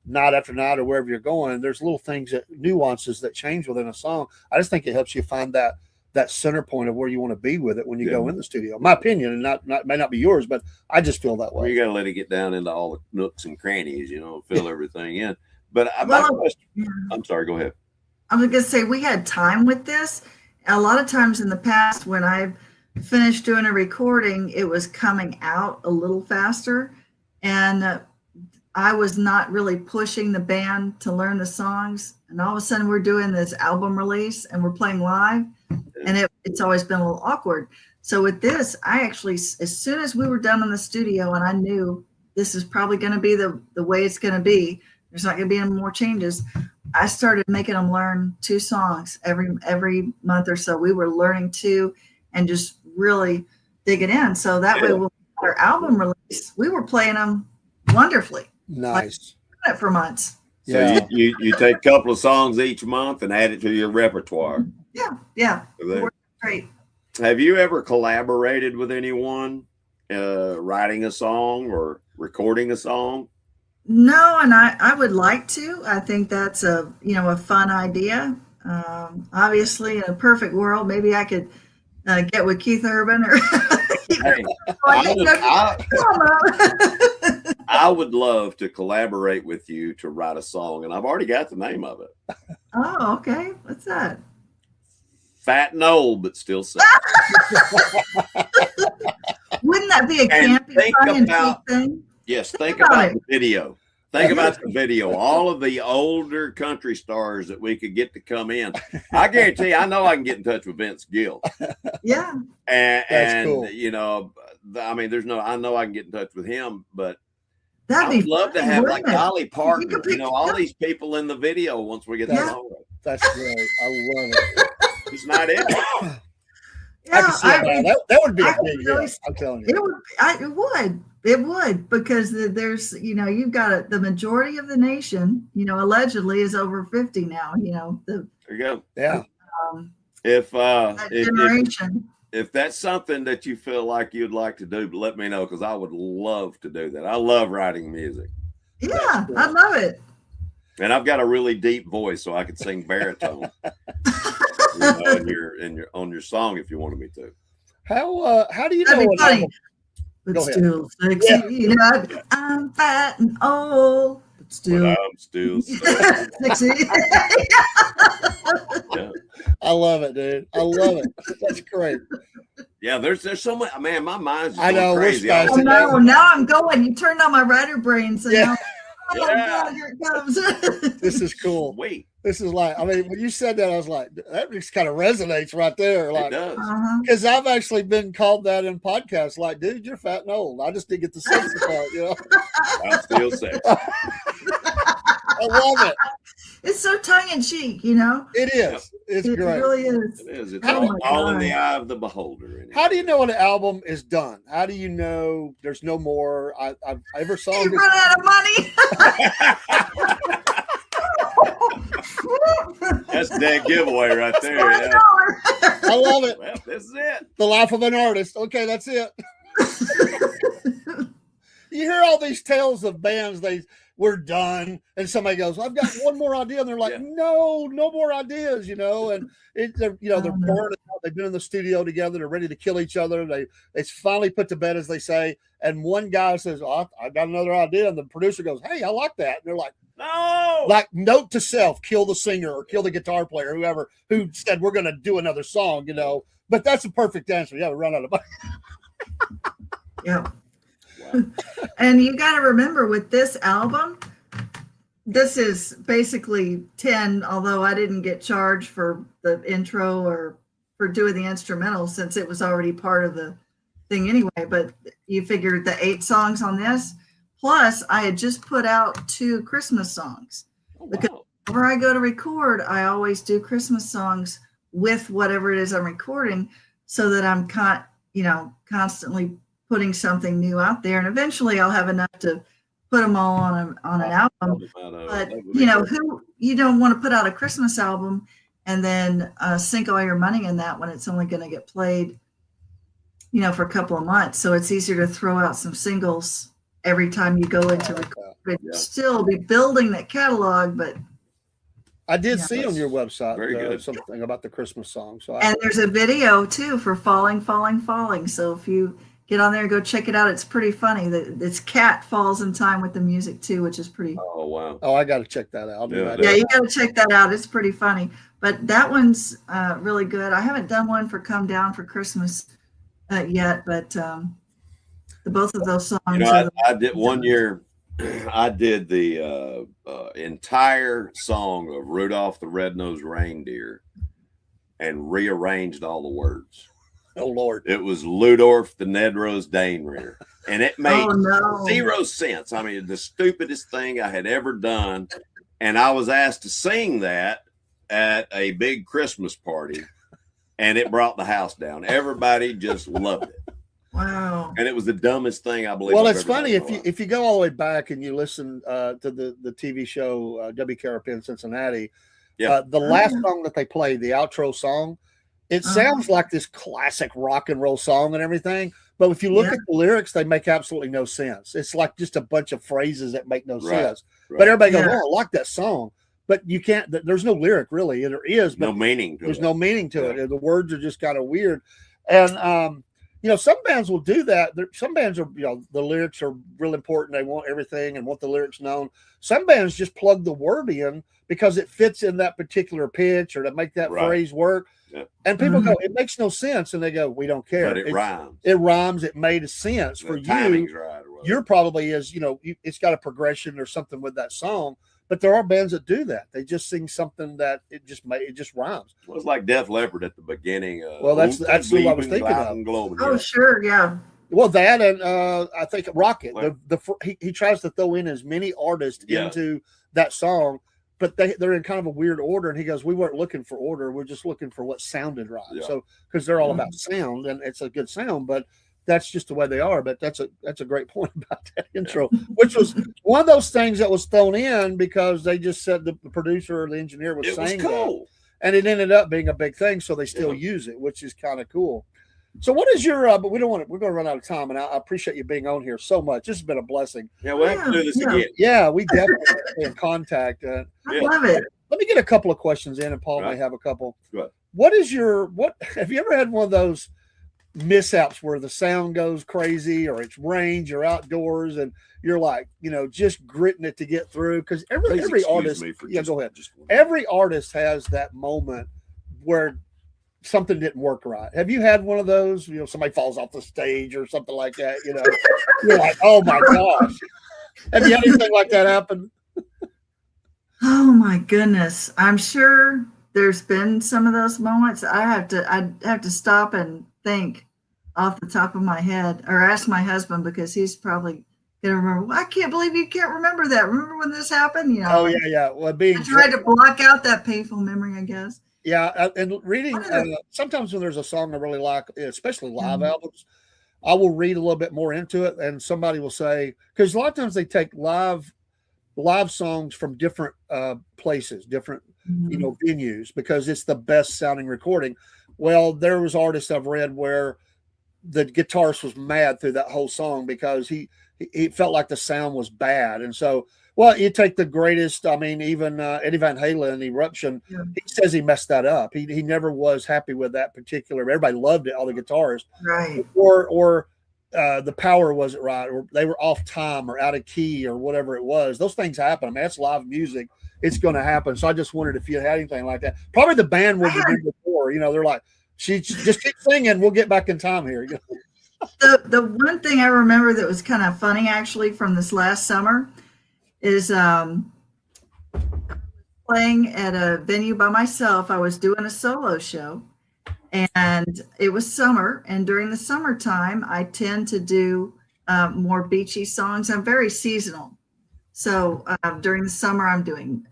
night after night or wherever you're going, there's little things nuances that change within a song. I just think it helps you find that center point of where you want to be with it when you go in the studio. My opinion, and may not be yours, but I just feel that Well, way. you got to let it get down into all the nooks and crannies, you know, fill everything in. But Well, my question, yeah. I'm sorry, go ahead. I was going to say we had time with this. A lot of times in the past, when I've finished doing a recording, it was coming out a little faster. And I was not really pushing the band to learn the songs. And all of a sudden, we're doing this album release and we're playing live. And it's always been a little awkward. So with this, I actually, as soon as we were done in the studio and I knew this is probably going to be the way it's going to be, there's not going to be any more changes, I started making them learn 2 songs every month or so. We were learning 2 and just really digging in. So that way, when we had our album release, we were playing them wonderfully. Nice. Like, for months. So Yeah. you take a couple of songs each month and add it to your repertoire. Yeah. It worked great. Have you ever collaborated with anyone writing a song or recording a song? No, and I would like to. I think that's a fun idea. Obviously, in a perfect world, maybe I could get with Keith Urban or. Hey, I would love to collaborate with you to write a song, and I've already got the name of it. Oh, okay. What's that? Fat and old, but still sexy. Wouldn't that be a And campy, think fun and about- cheap thing? Yes, think about about it. the video. Think about the video. All of the older country stars that we could get to come in. I guarantee you, I know I can get in touch with Vince Gill. Yeah. And cool. you know, I mean, I know I can get in touch with him, but That'd I be would love to fun, have wouldn't like it? Dolly Parton, could pick- all these people in the video once we get the Yeah. song right. That's great. I love it. It's not it. I can see it now. That would be I a could big really hit. I'm telling you. It would because there's you've got the majority of the nation allegedly is over 50 now. There you go. Yeah. If That generation. if that's something that you feel like you'd like to do, let me know because I would love to do that. I love writing music, Yeah, cool. I love it. and I've got a really deep voice, so I could sing baritone. On your song if you wanted me to. How do you know That'd be what funny. album? But Go ahead. still sexy. I'm fat and old. still. But I'm still stuck. 60. Yeah. I love it, dude. I love it. That's great. Yeah, there's so much. Man, my mind's just I know, going we're crazy. spacing. Oh no, now I'm going. You turned on my writer brain, so Yeah. now, oh Yeah. God, here it comes. This is cool. Wait, This is like, I mean, when you said that, I was like, that just kind of resonates right there. it Like, does. because I've actually been called that in podcasts. Like, dude, you're fat and old. I just didn't get the sexy part, you know. I'm still sexy. I love it. It's so tongue in cheek, you know. It is. It's It great. really is. It is. It's How- all in the eye of the beholder. Isn't it? How do you know an album is done? How do you know there's no more? I've ever saw You this. run out of money. That's that giveaway right there. Yeah. I love it. Well, this is it. The life of an artist. Okay, that's it. You hear all these tales of bands, we're done, and somebody goes, "I've got one more idea," and they're like, Yeah. "No more ideas," you know. And they're Oh, no. burning out. They've been in the studio together. They're ready to kill each other. It's finally put to bed, as they say. And one guy says, "Oh, I got another idea," and the producer goes, "Hey, I like that." And they're like, No. like note to self, kill the singer or kill the guitar player, whoever who said we're going to do another song, you know. But that's a perfect answer. Yeah, we run out of money. Yeah. Wow. And you got to remember with this album, this is basically 10, although I didn't get charged for the intro or for doing the instrumental since it was already part of the thing anyway. But you figured the 8 songs on this, plus I had just put out 2 Christmas songs. Oh, Because wow. whenever I go to record, I always do Christmas songs with whatever it is I'm recording so that I'm constantly putting something new out there. And eventually I'll have enough to put them all on an album. But you don't want to put out a Christmas album and then sink all your money in that when it's only going to get played, for a couple of months. So it's easier to throw out some singles every time you go into record. Yeah. Still be building that catalog, but I did Yeah. see on your website Very good. something about the Christmas song. So and there's a video too for Falling, Falling, Falling. So if you get on there and go check it out, it's pretty funny. This cat falls in time with the music too, which is pretty. Oh, wow. I got to check that out. I'll do Yeah, that. Yeah, you got to check that out. It's pretty funny. But that one's really good. I haven't done one for Come Down for Christmas yet, but both of those songs. I did one year. I did the entire song of Rudolph the Red-Nosed Reindeer and rearranged all the words. Oh Lord. It was Ludorf the Ned-Rose Danerear, and it made Oh, no. 0 sense. I mean, the stupidest thing I had ever done, and I was asked to sing that at a big Christmas party, and it brought the house down. Everybody just loved it. Wow. And it was the dumbest thing I believe. Well, I've it's ever funny done in my life. if you go all the way back and you listen to the TV show WKRP in Cincinnati, Yeah. the last yeah. song that they played, the outro song, it Uh-huh. sounds like this classic rock and roll song and everything. But if you look Yeah. at the lyrics, they make absolutely no sense. It's like just a bunch of phrases that make no Right, sense. right. But everybody goes, Yeah. "Oh, I like that song." But you can't. There's no lyric really. There is, but No meaning to there's it. no meaning to it. The words are just kind of weird. And some bands will do that. Some bands are, the lyrics are real important. They want everything and want the lyrics known. Some bands just plug the word in because it fits in that particular pitch or to make that Right. phrase work. Yeah. And people Mhm. go, "It makes no sense," and they go, "We don't care." But it rhymes. It rhymes. It made sense for The you. timing's right. Or whatever. You're probably it's got a progression or something with that song. But there are bands that do that. They just sing something that it just rhymes. Well, it's like Def Leppard at the beginning. Well, that's who I was thinking of. Oh, sure. Yeah. Well, that and I think Rocket. Like- He tries to throw in as many artists Yeah. into that song, but they're in kind of a weird order. And he goes, "We weren't looking for order. We're just looking for what sounded right." Yeah. So because they're all Mhm. about sound, and it's a good sound, but that's just the way they are. But that's a great point about that intro, which was one of those things that was thrown in because they just said the producer or the engineer was It was saying that. cool. And it ended up being a big thing, so they still use it, which is kind of cool. So, what is your? But we don't want to. We're going to run out of time, and I appreciate you being on here so much. This has been a blessing. Yeah, we'll have to do this Yeah. again. Yeah, we definitely stay in contact. I Yeah. love it. Let me get a couple of questions in, and Paul Right. may have a couple. Go ahead. What is your? What have you ever had one of those? mishaps where the sound goes crazy, or it's range or outdoors, and you're like, just gritting it to get through. Because every artist, go ahead. Every artist has that moment where something didn't work right. Have you had one of those? Somebody falls off the stage or something like that. You're like, oh my gosh. Have you had anything like that happen? Oh my goodness. I'm sure there's been some of those moments. I'd have to stop and think off the top of my head, or ask my husband, because he's probably gonna remember. Well, I can't believe you can't remember that. Remember when this happened? Oh yeah. Well, I tried to block out that painful memory, I guess. Yeah, and reading, sometimes when there's a song I really like, especially live albums, I will read a little bit more into it, and somebody will say, because a lot of times they take live songs from different places, different venues, because it's the best sounding recording. Well, there was artists I've read where the guitarist was mad through that whole song because he felt like the sound was bad, and so. Well, you take the greatest. I mean, even Eddie Van Halen, Eruption. Yeah. He says he messed that up. He never was happy with that particular. Everybody loved it, all the guitarists. Right. Or the power wasn't right, or they were off time, or out of key, or whatever it was. Those things happen. I mean, that's live music. It's going to happen. So I just wondered if you had anything like that. Probably the band would have been before. They're like, she just keep singing. We'll get back in time here. The one thing I remember that was kind of funny, actually, from this last summer. Is playing at a venue by myself. I was doing a solo show, and it was summer. And during the summertime, I tend to do more beachy songs. I'm very seasonal. So during the summer, I'm doing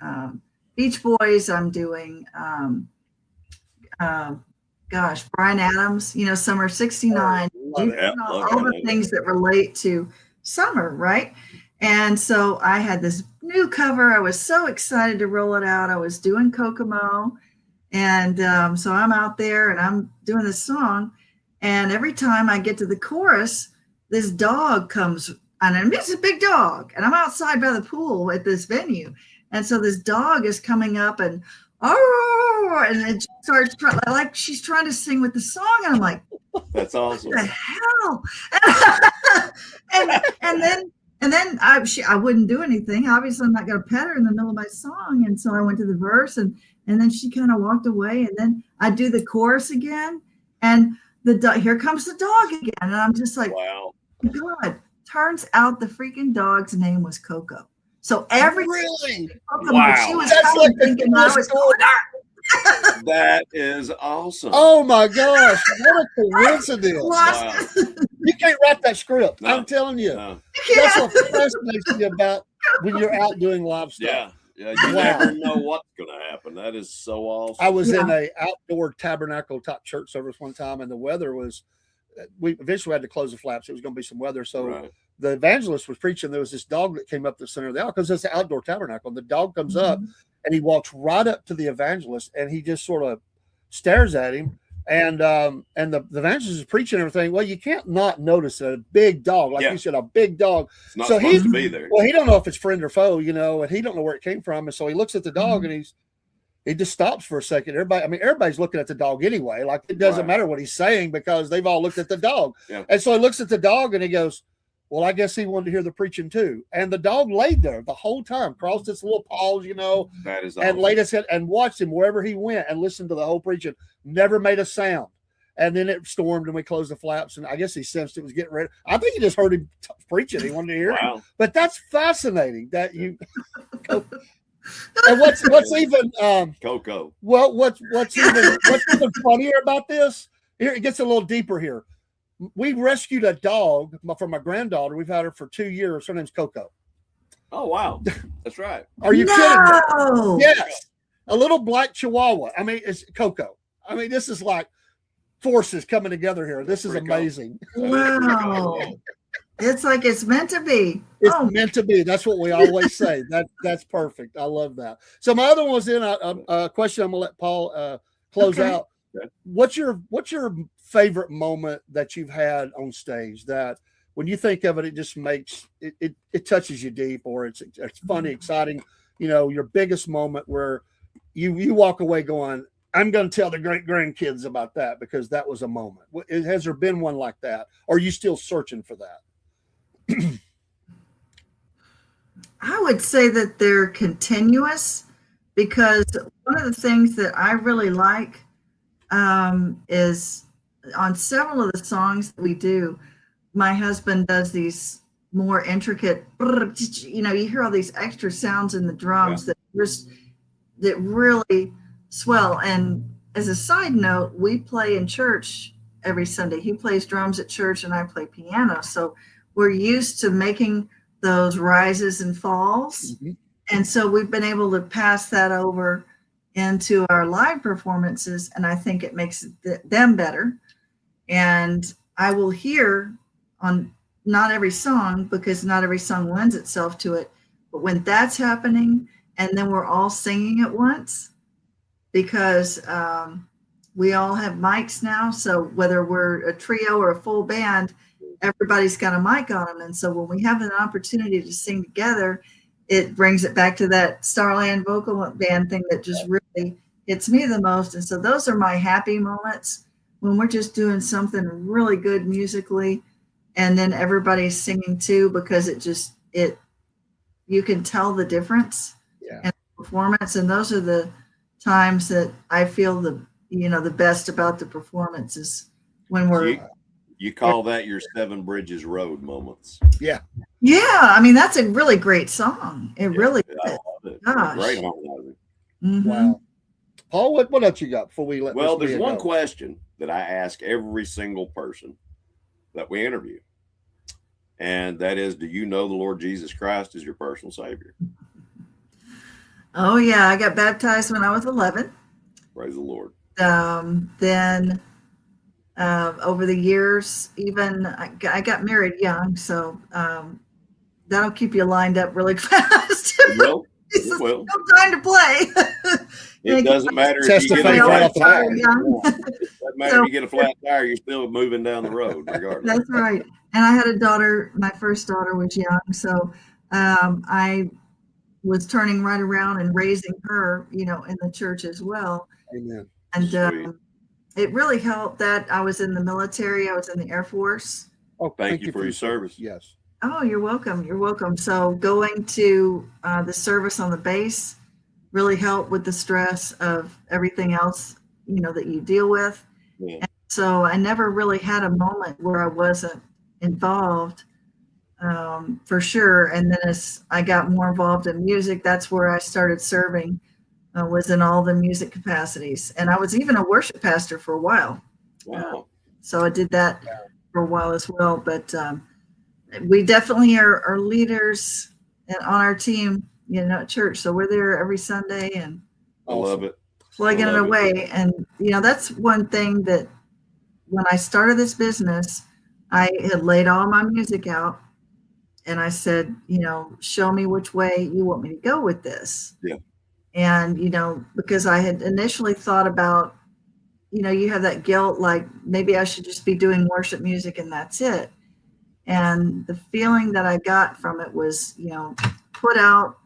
Beach Boys. I'm doing, Brian Adams, Summer 69, all the things that relate to summer, right? And so I had this new cover. I was so excited to roll it out. I was doing Kokomo. And so I'm out there and I'm doing this song. And every time I get to the chorus, this dog comes, and it's a big dog. And I'm outside by the pool at this venue. And so this dog is coming up and, and it starts like she's trying to sing with the song. And I'm like, that's awesome. What the hell? And then I wouldn't do anything. Obviously, I'm not going to pet her in the middle of my song. And so I went to the verse, and then she kind of walked away. And then I do the chorus again, and here comes the dog again. And I'm just like, wow. God. Turns out the freaking dog's name was Coco. So really, wow. She was like thinking I was going That is awesome. Oh my gosh, what a coincidence. Wow. You can't write that script. No. I'm telling you. No. That's what fascinates me about when you're out doing live stuff. Yeah, you never know what's going to happen. That is so awesome. I was in a outdoor tabernacle type church service one time, and the weather was, we eventually had to close the flaps. It was going to be some weather. So the evangelist was preaching. There was this dog that came up the center of the aisle, because it's an outdoor tabernacle. And the dog comes up, and he walks right up to the evangelist, and he just sort of stares at him. And the evangelist is preaching everything. Well, you can't not notice a big dog, like you said, a big dog. It's not supposed to be there. Well, he don't know if it's friend or foe, and he don't know where it came from. And so he looks at the dog, and he just stops for a second. Everybody's looking at the dog anyway. Like, it doesn't matter what he's saying, because they've all looked at the dog. Yeah. And so he looks at the dog, and he goes, well, I guess he wanted to hear the preaching too. And the dog laid there the whole time, crossed its little paws, that is awesome. And laid his head and watched him wherever he went and listened to the whole preaching. Never made a sound. And then it stormed, and we closed the flaps. And I guess he sensed it was getting ready. I think he just heard him preaching. He wanted to hear it. But that's fascinating that you. And what's even Coco. Well, what's even funnier about this? Here, it gets a little deeper here. We rescued a dog from my granddaughter. We've had her for 2 years. Her name's Coco. Oh, wow. That's right. Are you kidding me? Yes. A little black Chihuahua. I mean, it's Coco. I mean, this is like forces coming together here. This is amazing. Wow. It's like it's meant to be. It's meant to be. That's what we always say. That's perfect. I love that. So my other one was in a question. I'm gonna let Paul close out. Okay. What's your favorite moment that you've had on stage, that when you think of it, it just makes it touches you deep, or it's funny, exciting, your biggest moment where you walk away going, I'm going to tell the great grandkids about that because that was a moment. Has there been one like that? Or are you still searching for that? I would say that they're continuous because one of the things that I really like is on several of the songs that we do, my husband does these more intricate, you hear all these extra sounds in the drums that really swell. And as a side note, we play in church every Sunday. He plays drums at church and I play piano. So we're used to making those rises and falls. Mm-hmm. And so we've been able to pass that over into our live performances. And I think it makes them better. And I will hear on not every song, because not every song lends itself to it. But when that's happening, and then we're all singing at once, because we all have mics now. So whether we're a trio or a full band, everybody's got a mic on them. And so when we have an opportunity to sing together, it brings it back to that Starland vocal band thing that just really hits me the most. And so those are my happy moments when we're just doing something really good musically. And then everybody's singing too, because you can tell the difference in the performance. And those are the times that I feel the best about the performances when we're. You call that your Seven Bridges Road moments. Yeah. Yeah. I mean, that's a really great song. It really is. I love it. Gosh. Great harmony. Mm-hmm. Wow. Paul, what else you got before we let Well, there's one question that I ask every single person that we interview. And that is, do you know the Lord Jesus Christ is your personal Savior? Oh, yeah. I got baptized when I was 11. Praise the Lord. Then over the years, even I got married young, so that'll keep you lined up really fast. It will. It will. No time to play. It doesn't matter if you get a flat tire. It doesn't matter if you get a flat tire, you're still moving down the road regardless. That's right. And I had a daughter, my first daughter was young, so I was turning right around and raising her, in the church as well. Amen. And it really helped that I was in the military. I was in the Air Force. Oh, thank you for your service. Yes. Oh, you're welcome. You're welcome. So going to the service on the base really helped with the stress of everything else, that you deal with. Yeah. And so I never really had a moment where I wasn't involved, for sure. And then as I got more involved in music, that's where I started serving. Was in all the music capacities. And I was even a worship pastor for a while. Wow. So I did that for a while as well. But we definitely are leaders on our team, at church. So we're there every Sunday and I love it. Plugging it away. And, that's one thing that when I started this business, I had laid all my music out and I said, show me which way you want me to go with this. Yeah. And, because I had initially thought about, you have that guilt, like maybe I should just be doing worship music and that's it. And the feeling that I got from it was, put out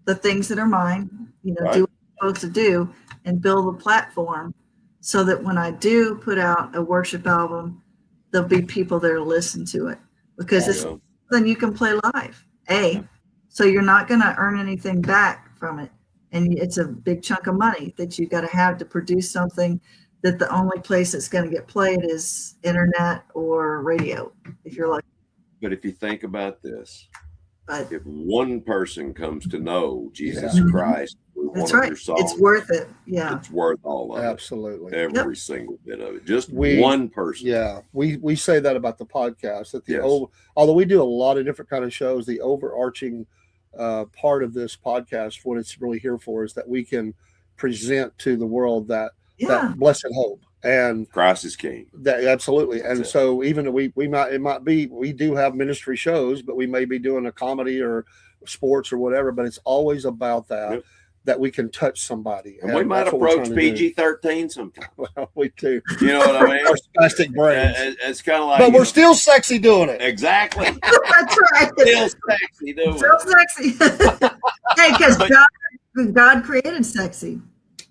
the things that are mine, right. Do what I'm supposed to do and build a platform so that when I do put out a worship album, there'll be people that will listen to it because it's something you can play live. So you're not going to earn anything back from it. And it's a big chunk of money that you got to have to produce something that the only place it's going to get played is internet or radio, if you're lucky. But if you think about this, if one person comes to know Jesus Christ through one of your songs, it's worth it. Yeah, it's worth all of it. Absolutely, every single bit of it. Just one person. Yeah, we say that about the podcast. That although we do a lot of different kind of shows, the overarching part of this podcast, what it's really here for, is that we can present to the world that blessed hope and Christ is King. That absolutely. And so even we do have ministry shows, but we may be doing a comedy or sports or whatever, but it's always about that that we can touch somebody. And we might approach PG-13 sometimes. Well, we do. You know what I mean? Our spastic brains. It's kind of like, but we're still sexy doing it. Exactly. That's right. Still sexy doing it. Still sexy. Hey, because God created sexy.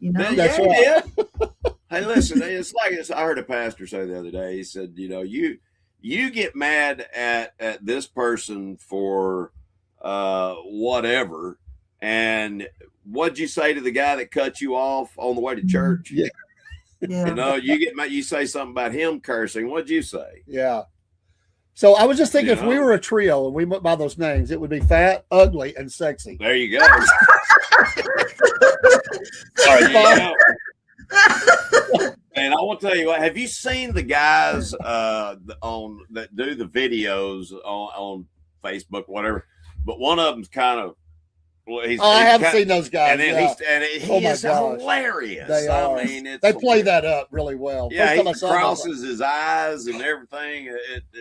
That's right. Yeah. Hey, listen, it's like this. I heard a pastor say the other day. He said, you get mad at this person for whatever, and what'd you say to the guy that cut you off on the way to church? Yeah. Yeah. You get mad. You say something about him cursing. What'd you say? Yeah. So I was just thinking, if we were a trio and we went by those names, it would be fat, ugly, and sexy. There you go. And I want to tell you what, have you seen the guys on that do the videos on Facebook, whatever? But one of them's kind of I haven't seen those guys. And then he is hilarious. They are. I mean, they play that up really well. Yeah, he crosses his eyes and everything.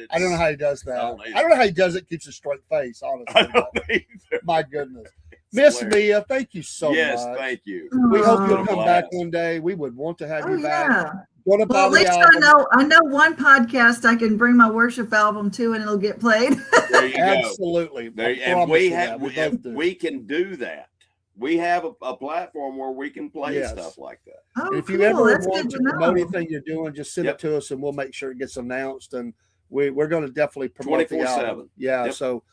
I don't know how he does that. I don't know how he does it. Keeps a straight face. Honestly, I don't either. My goodness. Miss Mia, thank you so much. Yes, thank you. We hope you'll come back one day. We would want to have you back. Yeah. Well, at least I know one podcast I can bring my worship album to, and it'll get played. There you go. Absolutely. And we can do that. We have a platform where we can play stuff like that. Oh, if you ever want to promote anything you're doing, just send it to us, and we'll make sure it gets announced. And we're going to definitely promote the album. 24/7. Yeah. Yep. So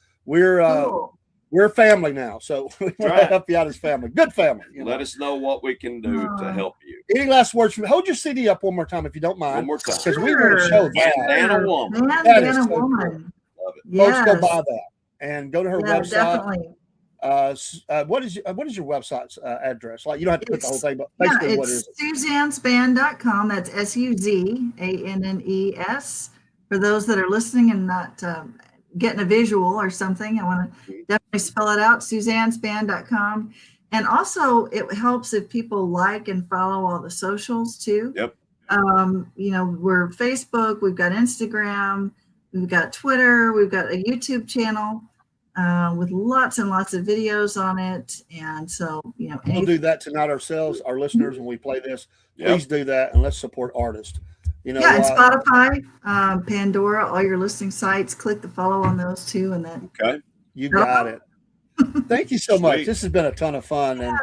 we're family now, so we want to help you out as family. Good family. Let us know what we can do to help you. Any last words from you? Hold your CD up one more time if you don't mind. One more time. Because we want to show that. Man and a woman. Man and a woman. Love it. Yes. Folks, go buy that. And go to her website. Definitely. What is your website's address? Like, you don't have to put the whole thing, but basically what is it? SuzanneSpann.com. That's SUZANNES. For those that are listening and not getting a visual or something, I want to definitely spell it out, SuzanneSpann.com. And also it helps if people like and follow all the socials too. Yep. We're Facebook, we've got Instagram, we've got Twitter, we've got a YouTube channel with lots and lots of videos on it. And so, we'll do that tonight ourselves, our listeners, when we play this. Please do that, and let's support artists. And Spotify, Pandora, all your listening sites, click the follow on those too. And then you got it. Thank you so much. This has been a ton of fun. And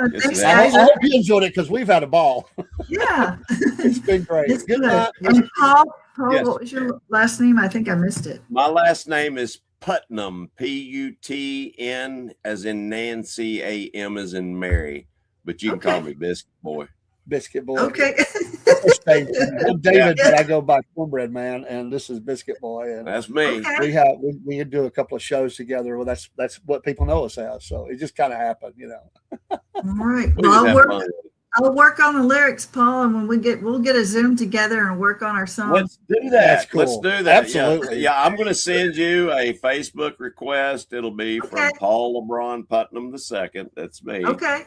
I hope you enjoyed it, because we've had a ball. Yeah. It's been great. It's good. And Paul, what was your last name? I think I missed it. My last name is Putnam, Putn, as in Nancy, AM as in Mary. But you can call me Biscuit Boy. Biscuit Boy. Okay. I'm David, but I go by Cornbread Man, and this is Biscuit Boy. And that's me. Okay. We do a couple of shows together. Well, that's what people know us as. So it just kind of happened, All right. Well, I'll work on the lyrics, Paul, and when we'll get a Zoom together and work on our song. Let's do that. That's cool. Let's do that. Absolutely. Yeah, I'm going to send you a Facebook request. It'll be from Paul LeBron Putnam II. That's me. Okay.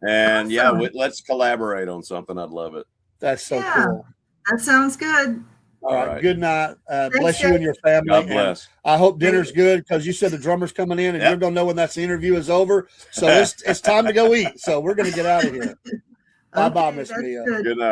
And let's collaborate on something. I'd love it. That's so cool. That sounds good. All right. Good night. Bless you and your family. God bless. I hope dinner's good, because you said the drummer's coming in, and you're going to know when that interview is over. So it's time to go eat. So we're going to get out of here. Bye-bye, Miss Mia. Good night.